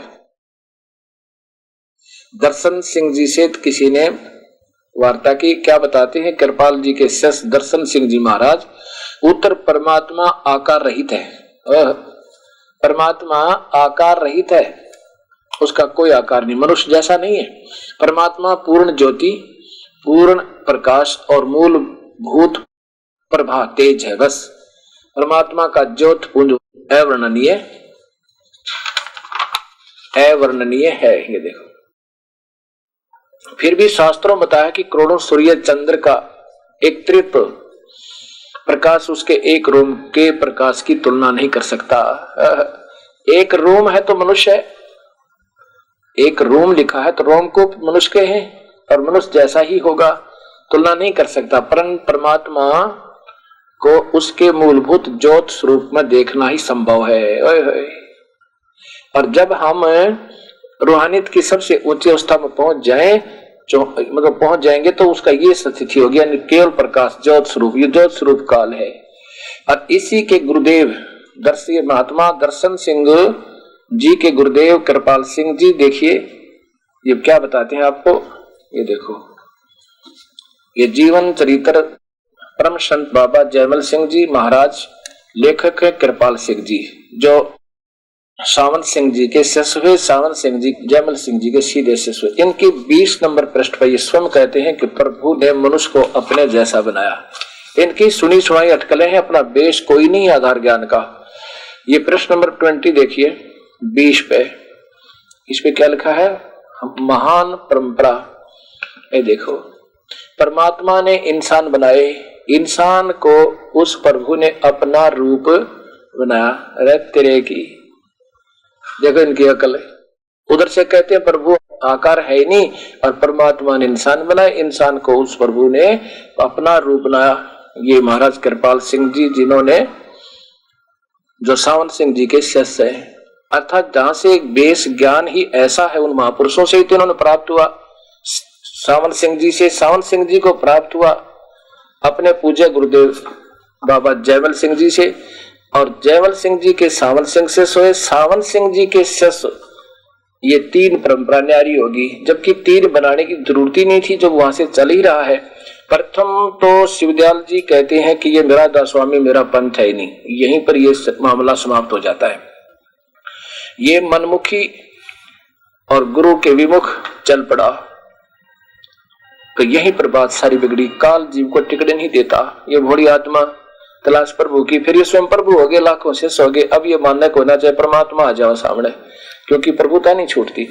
दर्शन सिंह जी से किसी ने वार्ता की। क्या बताते हैं कृपाल जी के शिष्य दर्शन सिंह जी महाराज, उत्तर परमात्मा आकार रहित है। परमात्मा आकार रहित है, उसका कोई आकार नहीं, मनुष्य जैसा नहीं है। परमात्मा पूर्ण ज्योति, पूर्ण प्रकाश और मूल भूत प्रभा तेज है। बस परमात्मा का ज्योत पुंज अवर्णनीय है। ये देखो, फिर भी शास्त्रों बताया कि करोड़ों सूर्य चंद्र का एकत्रित प्रकाश उसके एक रोम के प्रकाश की तुलना नहीं कर सकता। एक रोम है तो मनुष्य है, एक रोम लिखा है तो रोम को मनुष्य के हैं और मनुष्य जैसा ही होगा, तुलना नहीं कर सकता। परंतु परमात्मा को उसके मूलभूत ज्योत स्वरूप में देखना ही संभव है। और जब हम रूहानियत की सबसे ऊंची अवस्था में पहुंच जाएं, मतलब पहुंच जाएंगे, तो उसका ये स्थिति होगी, यानी केवल प्रकाश ज्योत स्वरूप, ये ज्योत स्वरूप काल है। और इसी के गुरुदेव दर्शी महात्मा दर्शन सिंह जी के गुरुदेव कृपाल सिंह जी, देखिए ये क्या बताते हैं आपको। ये देखो, ये जीवन चरित्र परम संत बाबा जयमल सिंह जी महाराज, लेखक है कृपाल सिंह जी, जो सावंत सिंह जी के शिष्य हुए। सावंत सिंह जी जयमल सिंह जी के सीधे शिष्य हुए। इनकी 20 नंबर पृष्ठ पर ये स्वयं कहते हैं कि प्रभु ने मनुष्य को अपने जैसा बनाया। इनकी सुनी सुनाई अटकलें हैं, अपना बेश कोई नहीं आधार ज्ञान का। ये प्रश्न नंबर 20 देखिए 20 पे, इस पे क्या लिखा है, महान परंपरा ये देखो, परमात्मा ने इंसान बनाए, इंसान को उस प्रभु ने अपना रूप बनाया। अरे तेरे की देखो इनकी अकल है। उधर से कहते हैं प्रभु आकार है ही नहीं, और परमात्मा ने इंसान बनाया, इंसान को उस प्रभु ने अपना रूप बनाया। ये महाराज कृपाल सिंह जी, जिन्होंने जो सावन सिंह जी के शिष्य है, अर्थात जहां से एक बेस ज्ञान ही ऐसा है, उन महापुरुषों से ही तो इन्होंने प्राप्त हुआ। सावन सिंह जी से सावन सिंह जी को प्राप्त हुआ अपने पूज्य गुरुदेव बाबा जयमल सिंह जी से, और जयमल सिंह जी के सावन सिंह से सोए, सावन सिंह जी के शिष्य। ये 3 परंपरा न्यारी होगी, जबकि 3 बनाने की जरूरत ही नहीं थी, जो वहां से चल ही रहा है। प्रथम तो शिवदयाल जी कहते हैं कि ये मेरा दास्वामी, मेरा पंथ है ही नहीं, यहीं पर ये मामला समाप्त हो जाता है। ये मनमुखी और गुरु के विमुख चल पड़ा, तो यहीं पर बात सारी बिगड़ी। काल जीव को टिकने नहीं देता, ये भोली आत्मा तलाश प्रभु की, फिर ये स्वयं प्रभु हो गए, लाखों शिष्य हो गए। अब ये मानने को होना चाहिए परमात्मा आ जाओ सामने, क्योंकि प्रभुता नहीं छूटती।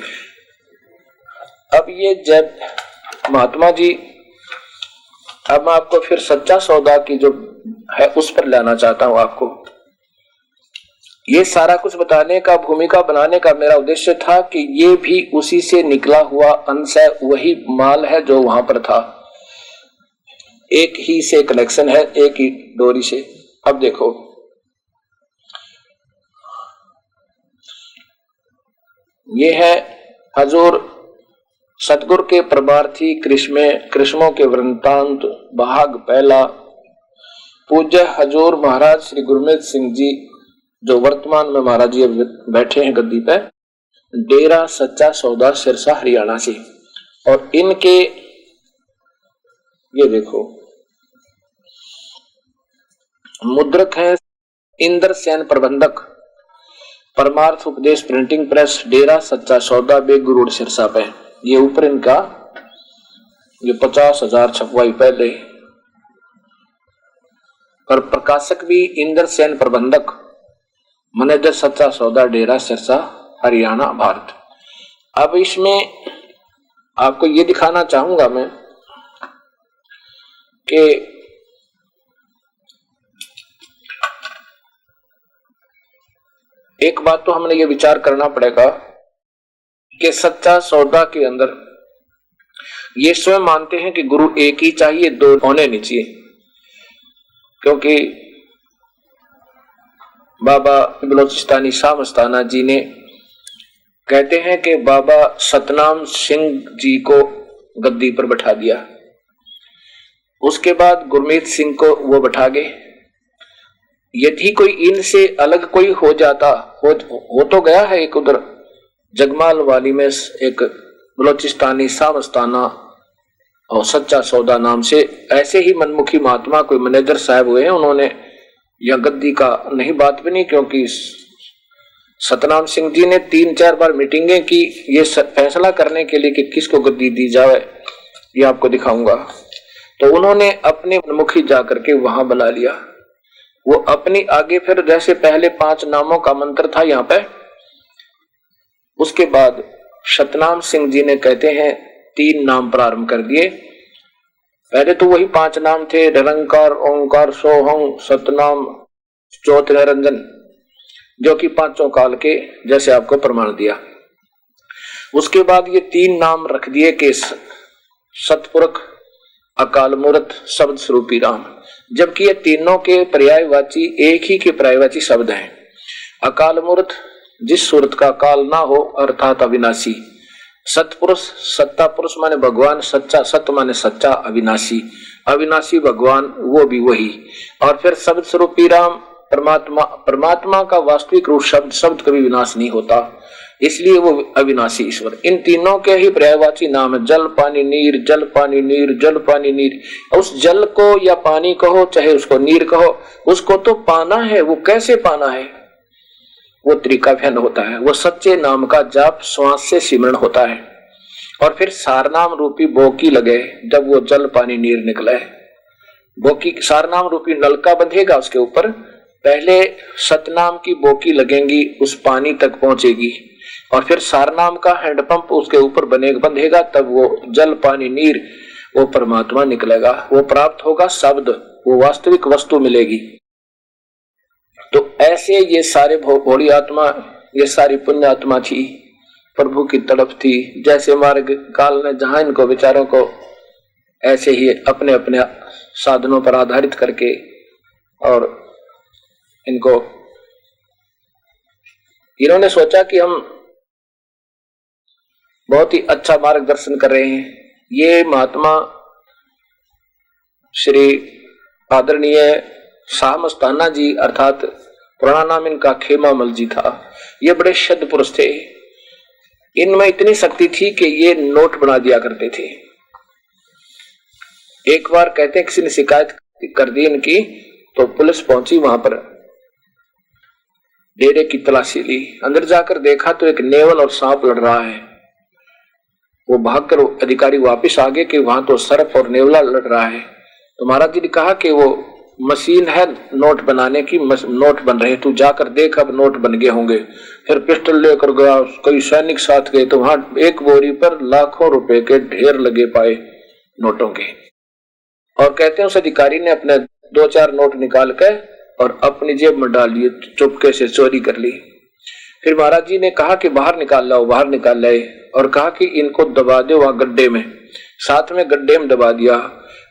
अब ये जब महात्मा जी, अब मैं आपको फिर सच्चा सौदा की जो है उस पर लाना चाहता हूं आपको। ये सारा कुछ बताने का, भूमिका बनाने का मेरा उद्देश्य था कि ये भी उसी से निकला हुआ अंश है, वही माल है जो वहां पर था, एक ही से कनेक्शन है, एक ही डोरी से। अब देखो, ये है हजूर सतगुरु के प्रमार्थी कृष्णों के वृंतांत भाग पहला। पूज्य हजूर महाराज श्री गुरमीत सिंह जी, जो वर्तमान में महाराज जी बैठे हैं गद्दी पे, डेरा सच्चा सौदा सिरसा हरियाणा से, और इनके ये देखो मुद्रक है इंद्र सेन प्रबंधक, परमार्थ उपदेश प्रिंटिंग प्रेस, डेरा सच्चा सौदा, बेगू रोड सिरसा पे। ये ऊपर इनका ये 50,000 छपवाई पहले, और प्रकाशक भी इंद्र सेन प्रबंधक, मैनेजर सच्चा सौदा, डेरा सिरसा हरियाणा भारत। अब इसमें आपको ये दिखाना चाहूंगा मैं कि एक बात तो हमने ये विचार करना पड़ेगा कि सच्चा सौदा के अंदर ये स्वयं मानते हैं कि गुरु एक ही चाहिए, 2 होने नहीं चाहिए, क्योंकि बाबा बलोचिस्तानी शाह मस्ताना जी ने कहते हैं कि बाबा सतनाम सिंह जी को गद्दी पर बैठा दिया, उसके बाद गुरमीत सिंह को वो बैठा गए। यदि कोई इनसे अलग कोई हो जाता, हो तो गया है, एक उधर जगमाल वाली में एक बलोचिस्तानी शाह मस्ताना और सच्चा सौदा नाम से ऐसे ही मनमुखी महात्मा कोई मैनेजर साहब हुए हैं, उन्होंने यह गद्दी का नहीं बात भी नहीं, क्योंकि सतनाम सिंह जी ने 3-4 बार मीटिंगें की ये फैसला करने के लिए कि किसको गद्दी दी जाए, ये आपको दिखाऊंगा। तो उन्होंने अपने मुखी जाकर के वहां बुला लिया, वो अपनी आगे फिर जैसे पहले 5 नामों का मंत्र था यहाँ पे, उसके बाद सतनाम सिंह जी ने कहते हैं 3 नाम प्रारंभ कर दिए। पहले तो वही 5 नाम थे, निरंकार, ओंकार, सोहं, सतनाम, ज्योत निरंजन, जो कि 5 काल के जैसे आपको प्रमाण दिया। उसके बाद ये 3 नाम रख दिए कि सतपुरख, अकाल मूर्त, शब्द स्वरूपी राम, जबकि ये तीनों के पर्यायवाची एक ही के पर्यायवाची शब्द हैं। अकाल मूर्त जिस सूरत का काल ना हो अर्थात अविनाशी, सतपुरुष सत्ता पुरुष माने भगवान, सच्चा सत्य माने सच्चा, अविनाशी अविनाशी भगवान वो भी वही, और फिर शब्द स्वरूपी राम परमात्मा, परमात्मा का वास्तविक रूप शब्द कभी विनाश नहीं होता, इसलिए वो अविनाशी ईश्वर। इन तीनों के ही पर्यायवाची नाम है, जल पानी नीर, जल पानी नीर, जल पानी नीर। उस जल को या पानी कहो चाहे उसको नीर कहो, उसको तो पाना है, वो कैसे पाना है, वो तरीका भिन्न होता है। वो सच्चे नाम का जाप श्वास से सिमरण होता है, और फिर सारनाम रूपी बोकी लगे, जब वो जल पानी नीर निकले, बोकी सारनाम रूपी नलका बंधेगा, उसके ऊपर पहले सतनाम की बोकी लगेंगी, उस पानी तक पहुंचेगी, और फिर सारनाम का हैंडपंप उसके ऊपर बंधेगा, तब वो जल पानी नीर वो परमात्मा निकलेगा, वो प्राप्त होगा शब्द, वो वास्तविक वस्तु मिलेगी। तो ऐसे ये सारे भोली आत्मा, ये सारी पुण्य आत्मा थी, प्रभु की तड़प थी। जैसे मार्ग काल ने जहां इनको विचारों को ऐसे ही अपने अपने साधनों पर आधारित करके और इन्होंने सोचा कि हम बहुत ही अच्छा मार्गदर्शन कर रहे हैं। ये महात्मा श्री आदरणीय शाह मस्ताना जी, अर्थात पुराना नाम इनका खेमामल जी था। ये बड़े शुद्ध पुरुष थे। इनमें इतनी शक्ति थी कि ये नोट बना दिया करते थे। एक बार कहते हैं किसी ने शिकायत कर दी इनकी, तो पुलिस पहुंची वहां पर, डेरे की तलाशी ली। अंदर जाकर देखा तो एक नेवल और सांप लड़ रहा है। वो भागकर अधिकारी वापस आ गए कि वहां तो सर्प और नेवला लड़ रहा है। तो महाराज जी ने कहा कि वो मशीन है नोट बनाने की, नोट बन रहे, तू जाकर देख, अब नोट बन गए होंगे। फिर पिस्टल लेकर गया, कई सैनिक साथ गए, तो वहां एक बोरी पर लाखों रुपए के ढेर लगे पाए नोटों के। और कहते हैं उस अधिकारी ने अपने 2-4 नोट निकाल कर और अपनी जेब में डाल लिए, चुपके से चोरी कर ली। फिर महाराज जी ने कहा कि बाहर निकाल लाओ, बाहर निकाल लाए, और कहा कि इनको दबा दो वहां गड्ढे में। साथ में गड्ढे में दबा दिया।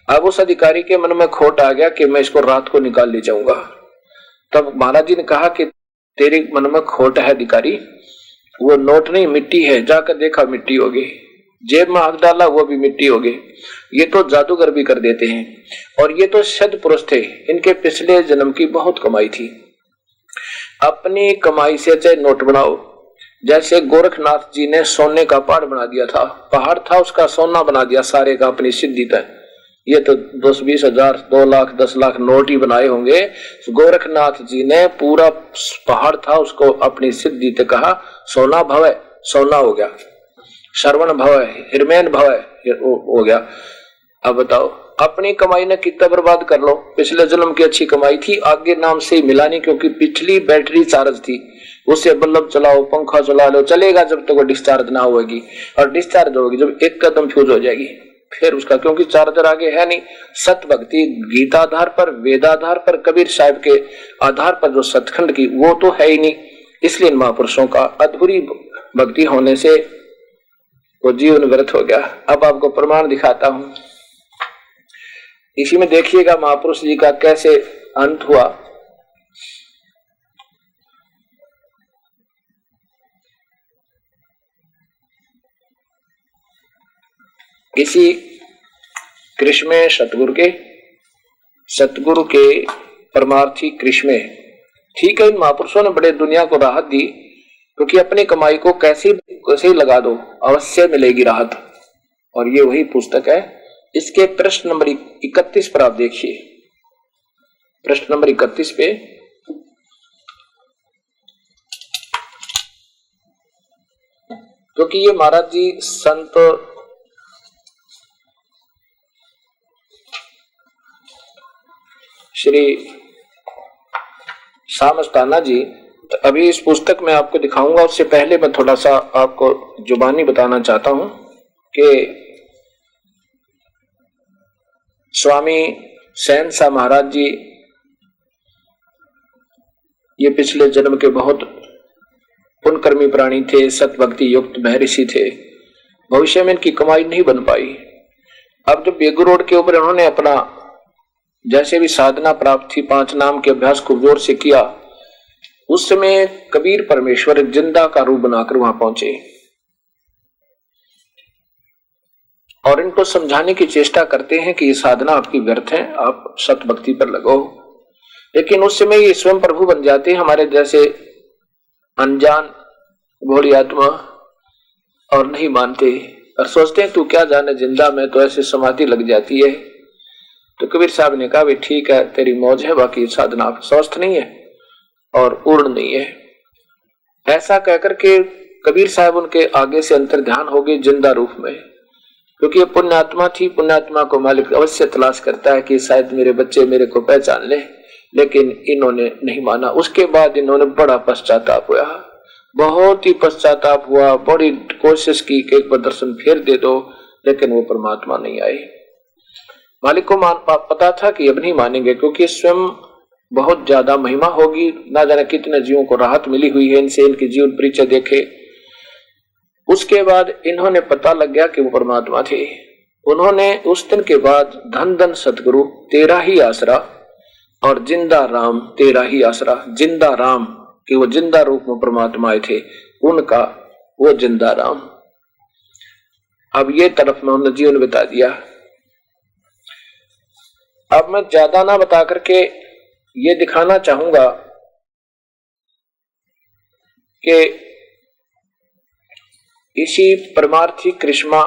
अब उस अधिकारी के मन में खोट आ गया कि मैं इसको रात को निकाल ले जाऊंगा। तब महाराज जी ने कहा कि तेरे मन में खोट है अधिकारी, वो नोट नहीं मिट्टी है, जाकर देखा मिट्टी हो गई। जेब में हाथ डाला, वो भी मिट्टी हो गई। ये तो जादूगर भी कर देते हैं। और ये तो सद पुरुष थे, इनके पिछले जन्म की बहुत कमाई थी। अपनी कमाई से चाहे नोट बनाओ। जैसे गोरखनाथ जी ने सोने का पहाड़ बना दिया था, पहाड़ था उसका सोना बना दिया सारे का अपनी सिद्धि तक। ये तो 10-20 हजार, 2 लाख 10 लाख नोट ही बनाए होंगे। गोरखनाथ जी ने पूरा पहाड़ था उसको अपनी सिद्धि तक कहा सोना भव है, सोना हो गया। श्रवण भव है, हिरमैन भव है, हो गया। अब बताओ अपनी कमाई ने कितना बर्बाद कर लो। पिछले जन्म की अच्छी कमाई थी, आगे नाम से ही मिला नहीं, क्योंकि पिछली बैटरी चार्ज थी, उससे बल्ब चलाओ, पंखा चला लो, चलेगा जब तक वो डिस्चार्ज ना होगी। और डिस्चार्ज होगी जब एक कदम फ्यूज हो जाएगी फिर उसका, क्योंकि चार्जर आगे है नहीं। सत भक्ति गीता आधार पर, वेदाधार पर, कबीर साहब के आधार पर जो सतखंड की, वो तो है ही नहीं। इसलिए इन महापुरुषों का अधूरी भक्ति होने से वो जीवन व्यर्थ हो गया। अब आपको प्रमाण दिखाता हूं। इसी में देखिएगा महापुरुष जी का कैसे अंत हुआ। इसी कृष्ण सतगुरु के परमार्थी कृष्ण, ठीक है, इन महापुरुषों ने बड़े दुनिया को राहत दी, क्योंकि अपनी कमाई को कैसे लगा दो, अवश्य मिलेगी राहत। और ये वही पुस्तक है। इसके प्रश्न नंबर 31 पर आप देखिए, प्रश्न नंबर 31 पे क्योंकि ये महाराज जी संत श्री शाह मस्ताना जी, तो अभी इस पुस्तक में आपको दिखाऊंगा। उससे पहले मैं थोड़ा सा आपको जुबानी बताना चाहता हूं कि स्वामी सहनशाह महाराज जी ये पिछले जन्म के बहुत पुण्यकर्मी प्राणी थे, सतभक्ति युक्त महर्षि थे। भविष्य में इनकी कमाई नहीं बन पाई। अब जब बेगू रोड के ऊपर इन्होंने अपना जैसे भी साधना प्राप्त थी, 5 नाम के अभ्यास को जोर से किया, उस समय कबीर परमेश्वर जिंदा का रूप बनाकर वहां पहुंचे और इनको समझाने की चेष्टा करते हैं कि ये साधना आपकी व्यर्थ है, आप सत भक्ति पर लगो। लेकिन उस समय ये स्वयं प्रभु बन जाते हैं, हमारे जैसे अनजान भोली आत्मा, और नहीं मानते और सोचते हैं तू क्या जाने, जिंदा में तो ऐसे समाधि लग जाती है। तो कबीर साहब ने कहा, भाई ठीक है, तेरी मौज है, बाकी साधना स्वस्थ नहीं है और पूर्ण नहीं है। ऐसा कहकर के कबीर साहब उनके आगे से अंतर ध्यान हो गए जिंदा रूप में, क्योंकि ये पुण्यात्मा थी। पुण्यात्मा को मालिक अवश्य तलाश करता है कि शायद मेरे बच्चे मेरे को पहचान ले, लेकिन इन्होंने नहीं माना। उसके बाद इन्होंने बड़ा पश्चाताप हुआ, बहुत ही पश्चाताप हुआ, बड़ी कोशिश की कि एक बार दर्शन फिर दे दो, लेकिन वो परमात्मा नहीं आए। मालिक को पता था कि अब नहीं मानेंगे, क्योंकि स्वयं बहुत ज्यादा महिमा होगी, ना जाने कितने जीवों को राहत मिली हुई है इनसे, इनकी जीवन परिचय देखे। उसके बाद इन्होंने पता लग गया कि वो परमात्मा थे। उन्होंने उस दिन के बाद धन धन सतगुरु तेरा ही आसरा और जिंदा राम तेरा ही आसरा, जिंदा राम कि वो जिंदा रूप में परमात्मा आए थे, उनका वो जिंदा राम। अब ये तरफ में उन्होंने जीवन बिता दिया। अब मैं ज्यादा ना बता करके ये दिखाना चाहूंगा कि इसी परमार्थी कृष्णा,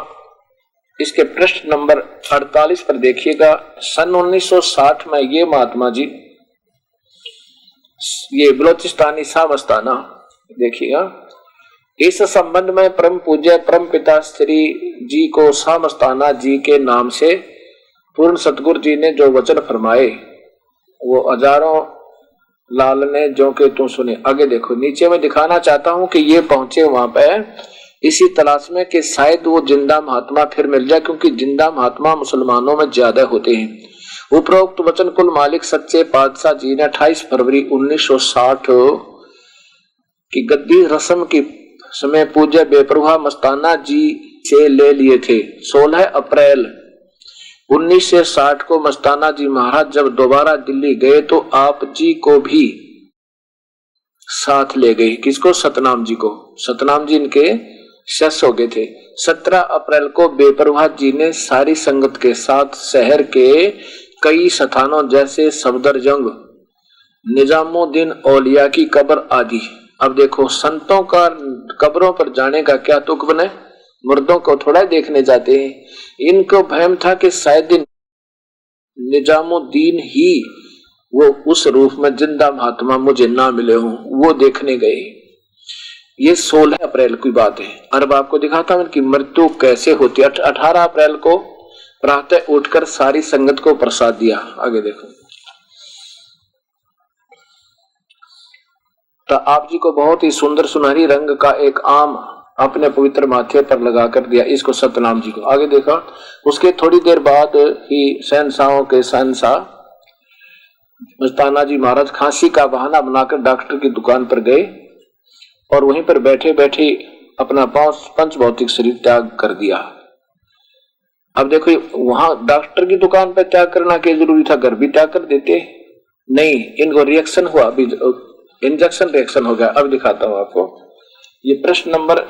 इसके पृष्ठ नंबर 48 पर देखिएगा। सन 1960 में ये महात्मा जी, ये बलोचिस्तानी सामस्ताना, देखिएगा, इस संबंध में परम पूज्य परम पिता श्री जी को सामस्ताना जी के नाम से पूर्ण सतगुरु जी ने जो वचन फरमाए, वो हजारों लाल ने जो के तू सुने। आगे देखो, नीचे मैं दिखाना चाहता हूं कि ये पहुंचे वहां पे इसी तलाश में कि शायद वो जिंदा महात्मा फिर मिल जाए, क्योंकि जिंदा महात्मा मुसलमानों में ज्यादा होते हैं। उपरोक्त वचन कुल मालिक सच्चे पातशाह जी ने 28 फरवरी 1960 की गद्दी रस्म की समय पूज्य बेपरवाह मस्ताना जी से ले लिए थे। 16 अप्रैल 1960 को मस्ताना जी महाराज जब दोबारा दिल्ली गए तो आप जी को भी साथ ले गए। किसको? सतनाम जी को। सतनाम जी इनके शिष्य हो गए थे। 17 अप्रैल को बेपरवाह जी ने सारी संगत के साथ शहर के कई स्थानों जैसे सफदरजंग, निजामुद्दीन औलिया की कब्र आदि। अब देखो, संतों का कब्रों पर जाने का क्या तुक बने, मुर्दों को थोड़ा देखने जाते हैं। इनको भ्रम था कि शायद निजामुद्दीन ही वो उस रूप में जिंदा महात्मा मुझे ना मिले हों, वो देखने गए। ये 16 अप्रैल की बात है। अब आपको दिखाता हूं इनकी मृत्यु कैसे होती है। 18 अप्रैल को प्रातः उठकर सारी संगत को प्रसाद दिया। आगे देखो, तो आप जी को बहुत ही सुंदर सुनहरी रंग का एक आम अपने पवित्र माथे पर लगाकर दिया, इसको सतनाम जी को। आगे देखा, उसके थोड़ी देर बाद ही शहंशाहों के शहंशाह मस्ताना जी महाराज खांसी का बहाना बनाकर डॉक्टर की दुकान पर गए और वहीं पर बैठे बैठे अपना पंच भौतिक शरीर त्याग कर दिया। अब देखो, वहां डॉक्टर की दुकान पर त्याग करना क्या जरूरी था? घर भी त्याग कर देते। नहीं, इनको रिएक्शन हुआ, इंजेक्शन रिएक्शन हो गया। अब दिखाता हूं आपको, ये प्रश्न नंबर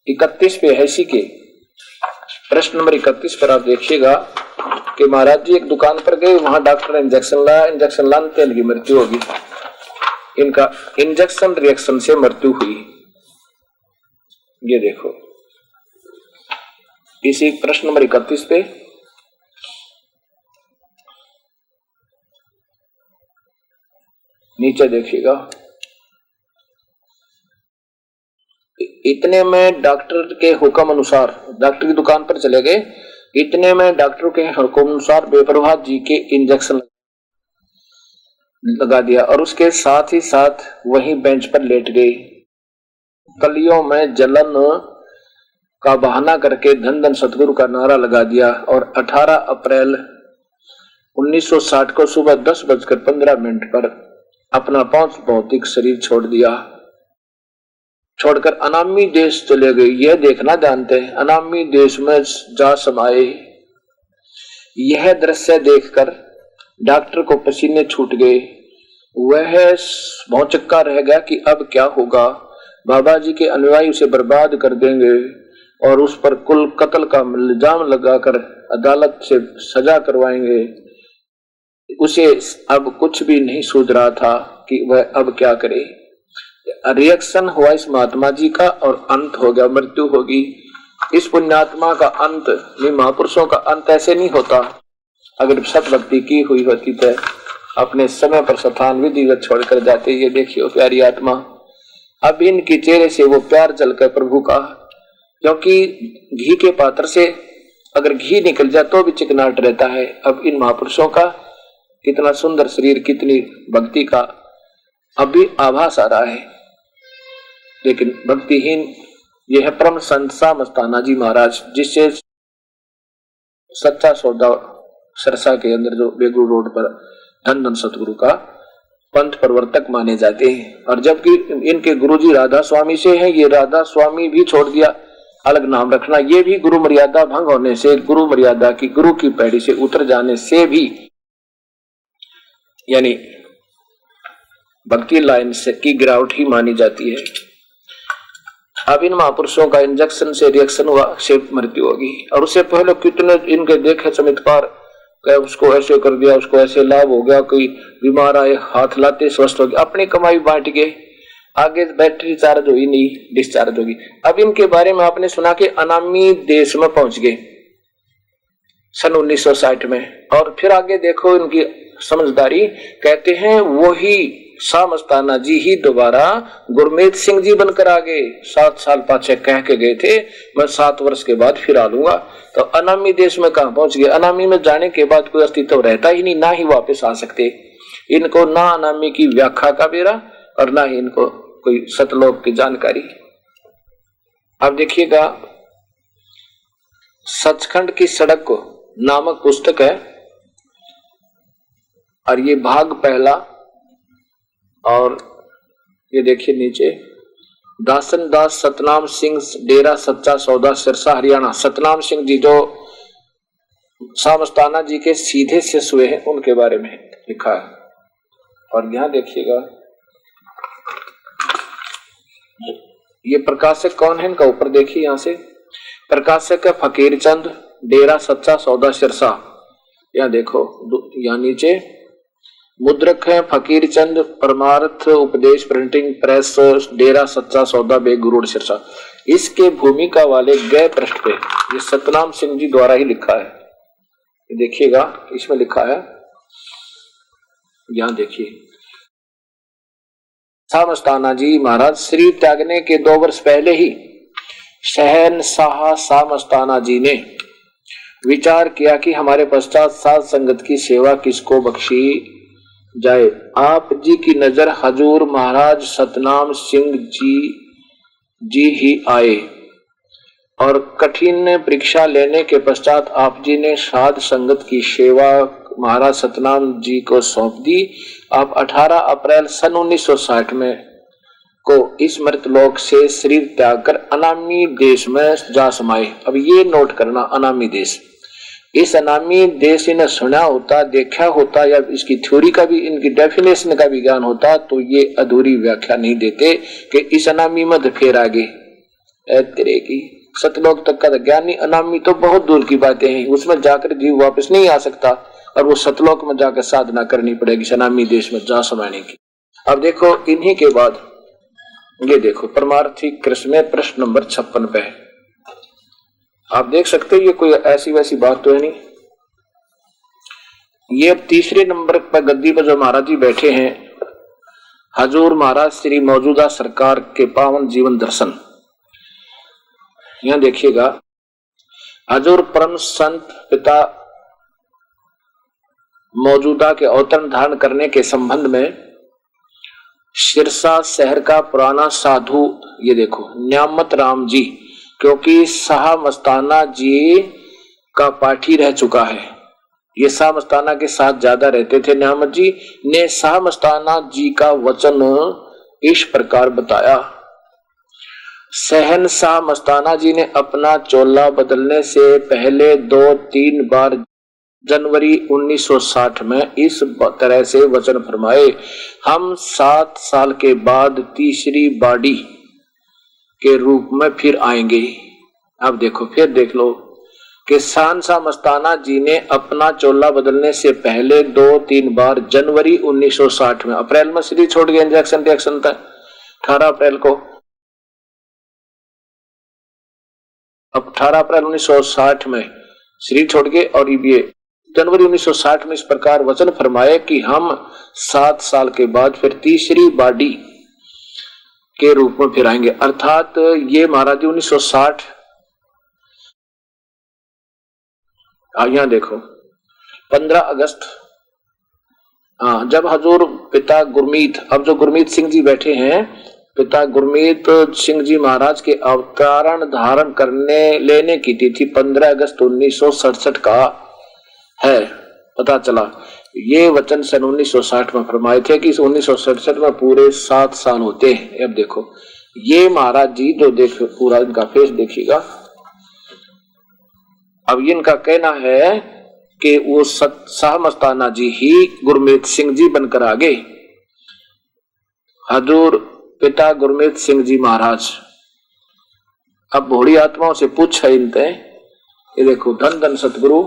31 पे है। इसी के प्रश्न नंबर 31 पर आप देखिएगा कि महाराज जी एक दुकान पर गए, वहां डॉक्टर ने इंजेक्शन लाया, इंजेक्शन लाने से इनकी मृत्यु होगी। इनका इंजेक्शन रिएक्शन से मृत्यु हुई। ये देखो, इसी प्रश्न नंबर 31 पे नीचे देखिएगा। इतने में डॉक्टर के हुक्म अनुसार डॉक्टर की दुकान पर चले गए। इतने में डॉक्टर के हुक्म अनुसार बेपरवाह जी के इंजेक्शन लगा दिया और उसके साथ ही साथ वहीं बेंच पर लेट गए। कलियों में जलन का बहाना करके धन धन सतगुरु का नारा लगा दिया और 18 अप्रैल 1960 को सुबह 10:15 पर अपना पांच भौतिक शरीर छोड़ दिया। छोड़कर अनामी देश चले गए। यह देखना जानते हैं, अनामी देश में जा समाये। यह दृश्य देखकर डॉक्टर को पसीने छूट गए। वह भौचक्का रह गया कि अब क्या होगा। बाबा जी के अनुयायी उसे बर्बाद कर देंगे और उस पर कुल कत्ल का इल्जाम लगाकर अदालत से सजा करवाएंगे। उसे अब कुछ भी नहीं सूझ रहा था कि वह अब क्या करे। रिएक्शन हुआ इस महात्मा जी का और अंत हो गया, मृत्यु होगी। इस पुण्यात्मा का अंत, ये महापुरुषों का अंत ऐसे नहीं होता। अगर सत भक्ति की हुई होती तो अपने समय पर स्थान विधिवत छोड़कर जाते। ये देखियो प्यारी आत्मा, अब इनके चेहरे से वो प्यार जलकर प्रभु का, क्योंकि घी के पात्र से अगर घी निकल जाए तो भी चिकनाट रहता है। अब इन महापुरुषों का कितना सुंदर शरीर, कितनी भक्ति का अभी आभास आ रहा है। लेकिन भक्तिहीन ये है परम संत सा मस्ताना जी महाराज, जिससे सच्चा सौदा सरसा के अंदर जो बेगू रोड पर धन धन सतगुरु का पंथ प्रवर्तक माने जाते हैं। और जबकि इनके गुरुजी राधा स्वामी से हैं, ये राधा स्वामी भी छोड़ दिया, अलग नाम रखना, ये भी गुरु मर्यादा भंग होने से, गुरु मर्यादा की गुरु की पैड़ी से उतर जाने से भी, यानी भक्ति लाइन से की गिरावट ही मानी जाती है। अब इन महापुरुषों का इंजेक्शन से रिएक्शन हुआ, से मृत्यु होगी। और उससे पहले कितने इनके देखे चमत्कार, उसको ऐसे कर दिया, उसको ऐसे लाभ हो गया, कोई बीमार आए हाथ लाते स्वस्थ हो गया, अपनी कमाई बांट गए, आगे बैटरी चार्ज हुई नहीं, डिस्चार्ज होगी। अब इनके बारे में आपने सुना कि अनामी देश में पहुंच गए सन 1960 में। और फिर आगे देखो इनकी समझदारी, कहते हैं वही शाह मस्ताना जी ही दोबारा गुरमीत सिंह जी बनकर आ गए। 7 साल पाछे कह के गए थे मैं 7 वर्ष के बाद फिर आ लूंगा, तो अनामी देश में कहां पहुंच गए। अनामी में जाने के बाद कोई अस्तित्व रहता ही नहीं, ना ही वापस आ सकते। इनको ना अनामी की व्याख्या का बेरा और ना ही इनको कोई सतलोक की जानकारी। अब देखिएगा, सचखंड की सड़क को नामक पुस्तक है, और ये भाग पहला, और ये देखिए नीचे, दासन दास सतनाम सिंह, डेरा सच्चा सौदा, सिरसा हरियाणा। सतनाम सिंह जी जो शाह मस्ताना जी के सीधे शिष्य हुए हैं, उनके बारे में लिखा है। और यहां देखिएगा, ये प्रकाशक कौन है इनका, ऊपर देखिए यहां से, प्रकाशक है फकीर चंद, डेरा सच्चा सौदा सिरसा। यहां देखो, यहां नीचे मुद्रक है फकीर चंद, परमार्थ उपदेश प्रिंटिंग प्रेस, डेरा सच्चा सौदा बेगुरुड़ सिरसा। इसके भूमिका वाले गए पृष्ठ पे ये सतनाम सिंह जी द्वारा ही लिखा है। देखिएगा, इसमें लिखा है, यहां देखिए, शाह मस्ताना जी महाराज श्री त्यागने के 2 वर्ष पहले ही शहनशाह शाह मस्ताना जी ने विचार किया कि हमारे पश्चात साध संगत की सेवा किसको बख्शी जाए। आप जी की नजर हजूर महाराज सतनाम सिंह जी ही आए, और कठिन परीक्षा लेने के पश्चात आप जी ने साध संगत की सेवा महाराज सतनाम जी को सौंप दी। आप 18 अप्रैल सन 1960 में को इस मृतलोक से शरीर त्याग कर अनामी देश में जा समाये। अब ये नोट करना, अनामी देश, इस अनामी देश इन्हें सुना होता, देखा होता, या इसकी थ्योरी का भी, इनकी डेफिनेशन का भी ज्ञान होता, तो ये अधूरी व्याख्या नहीं देते कि इस अनामी में फिर आगे तेरे की सतलोक तक का ज्ञान नहीं। अनामी तो बहुत दूर की बातें हैं, उसमें जाकर जीव वापस नहीं आ सकता, और वो सतलोक में जाकर साधना करनी पड़ेगी अनामी देश में जा समाने की। अब देखो, इन्हीं के बाद ये देखो, परमार्थी कृष्ण में प्रश्न नंबर 56 पे है। आप देख सकते हो, ये कोई ऐसी वैसी बात तो है नहीं। ये अब तीसरे नंबर पर गद्दी पर जो महाराज जी बैठे हैं, हजूर महाराज श्री मौजूदा सरकार के पावन जीवन दर्शन। यहां देखिएगा, हजूर परम संत पिता मौजूदा के अवतरण धारण करने के संबंध में सिरसा शहर का पुराना साधु, ये देखो न्यामत राम जी, क्योंकि शाह मस्ताना जी का पाठी रह चुका है, ये शाह मस्ताना के साथ ज्यादा रहते थे, न्यामत जी ने शाह मस्ताना जी का वचन इस प्रकार बताया। शहनशाह मस्ताना जी ने अपना चोला बदलने से पहले 2-3 बार जनवरी 1960 में इस तरह से वचन फरमाए, हम 7 साल के बाद तीसरी बाड़ी के रूप में फिर आएंगे। अब देखो, फिर देख लो कि शहनशाह मस्ताना जी ने अपना चोला बदलने से पहले 2-3 बार जनवरी 1960 में, अप्रैल में शरीर छोड़ गया, इंजेक्शन रिएक्शन था 18 अप्रैल को, अब 18 अप्रैल 1960 में शरीर छोड़ गए, और ये जनवरी 1960 में इस प्रकार वचन फरमाए कि हम 7 साल के बाद फिर तीसरी बाड़ी के रूप में फिर आएंगे। अर्थात ये महाराज 1960, यहां देखो 15 अगस्त, जब हजूर पिता गुरमीत, अब जो गुरमीत सिंह जी बैठे हैं, पिता गुरमीत सिंह जी महाराज के अवतरण धारण करने लेने की तिथि 15 अगस्त 1967 का है। पता चला ये वचन सन 1960 में फरमाए थे कि 1967 में पूरे 7 साल होते हैं। अब देखो ये महाराज जी जो देखो पूरा इनका फेस देखिएगा। अब इनका कहना है कि वो शाह मस्ताना जी ही गुरमीत सिंह जी बनकर आ गए। हजूर पिता गुरमीत सिंह जी महाराज। अब भोड़ी आत्माओं से पूछा इनते, ये देखो धन धन सतगुरु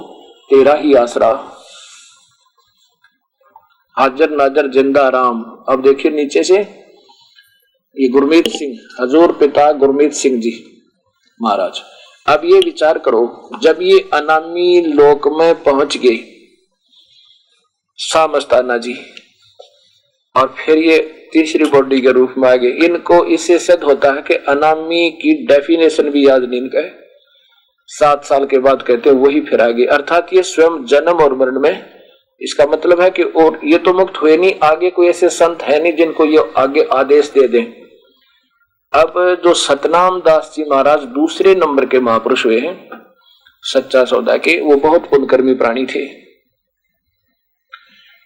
तेरा ही आसरा, हाजर नाजर जिंदा राम। अब देखिए नीचे से ये गुरमीत सिंह, हजूर पिता गुरमीत सिंह जी महाराज। अब ये विचार करो, जब ये अनामी लोक में पहुंच गए शाह मस्ताना जी और फिर ये तीसरी बॉडी के रूप में आ गए, इनको इससे सिद्ध होता है कि अनामी की डेफिनेशन भी याद नहीं इनका है। 7 साल के बाद कहते हैं वही फिर आ गए, अर्थात ये स्वयं जन्म और मरण में। इसका मतलब है कि और ये तो मुक्त हुए नहीं, आगे कोई ऐसे संत है नहीं जिनको ये आगे आदेश दे दें। अब जो सतनाम दास जी महाराज दूसरे नंबर के महापुरुष हुए हैं सच्चा सौदा के, वो बहुत पुण्यकर्मी प्राणी थे,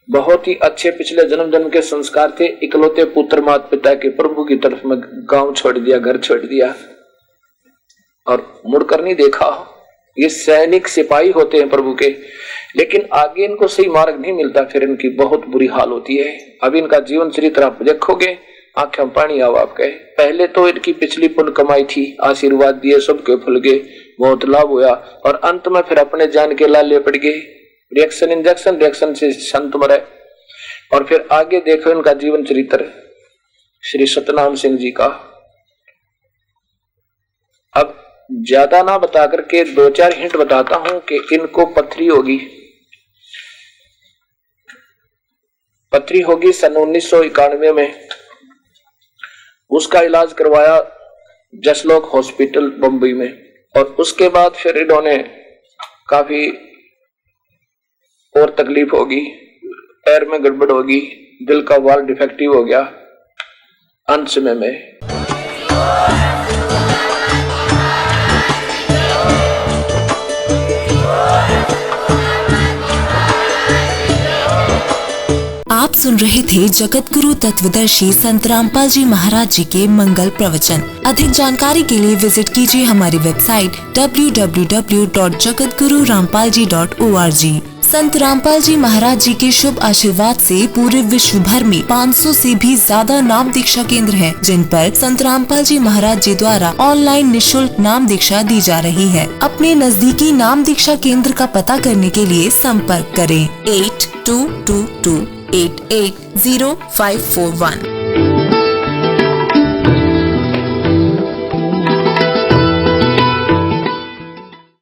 बहुत ही अच्छे पिछले जन्म जन्म के संस्कार थे। इकलौते पुत्र माता पिता के, प्रभु की तरफ में गांव छोड़ दिया, घर छोड़ दिया और मुड़कर नहीं देखा। ये सैनिक सिपाही होते हैं प्रभु के, लेकिन आगे इनको सही मार्ग नहीं मिलता, फिर इनकी बहुत बुरी हाल होती है। अब इनका जीवन चरित्र आप देखोगे आंखें पानी आओ आपके। पहले तो इनकी पिछली पुण्य कमाई थी, आशीर्वाद दिए, सबके फल गए, बहुत लाभ हुआ, और अंत में फिर अपने जान के लाले पड़ गए। रिएक्शन इंजेक्शन, रिएक्शन से संत मरे। और फिर आगे देखो इनका जीवन चरित्र श्री सतनाम सिंह जी का। अब ज्यादा ना बता करके 2-4 हिंट बताता हूं कि इनको पथरी होगी। पथरी होगी सन 1991 में। उसका इलाज करवाया जसलोक हॉस्पिटल बंबई में, और उसके बाद फिर इन्होंने काफी और तकलीफ होगी, पैर में गड़बड़ होगी, दिल का वाल डिफेक्टिव हो गया। अंत समय में आप सुन रहे थे जगत गुरु तत्वदर्शी संत रामपाल जी महाराज जी के मंगल प्रवचन। अधिक जानकारी के लिए विजिट कीजिए हमारी वेबसाइट www.jagatgururampalji.org। संत रामपाल जी महाराज जी के शुभ आशीर्वाद से पूरे विश्व भर में 500 से भी ज्यादा नाम दीक्षा केंद्र हैं, जिन पर संत रामपाल जी महाराज जी द्वारा ऑनलाइन निशुल्क नाम दीक्षा दी जा रही है। अपने नजदीकी नाम दीक्षा केंद्र का पता करने के लिए संपर्क करें 8222880541।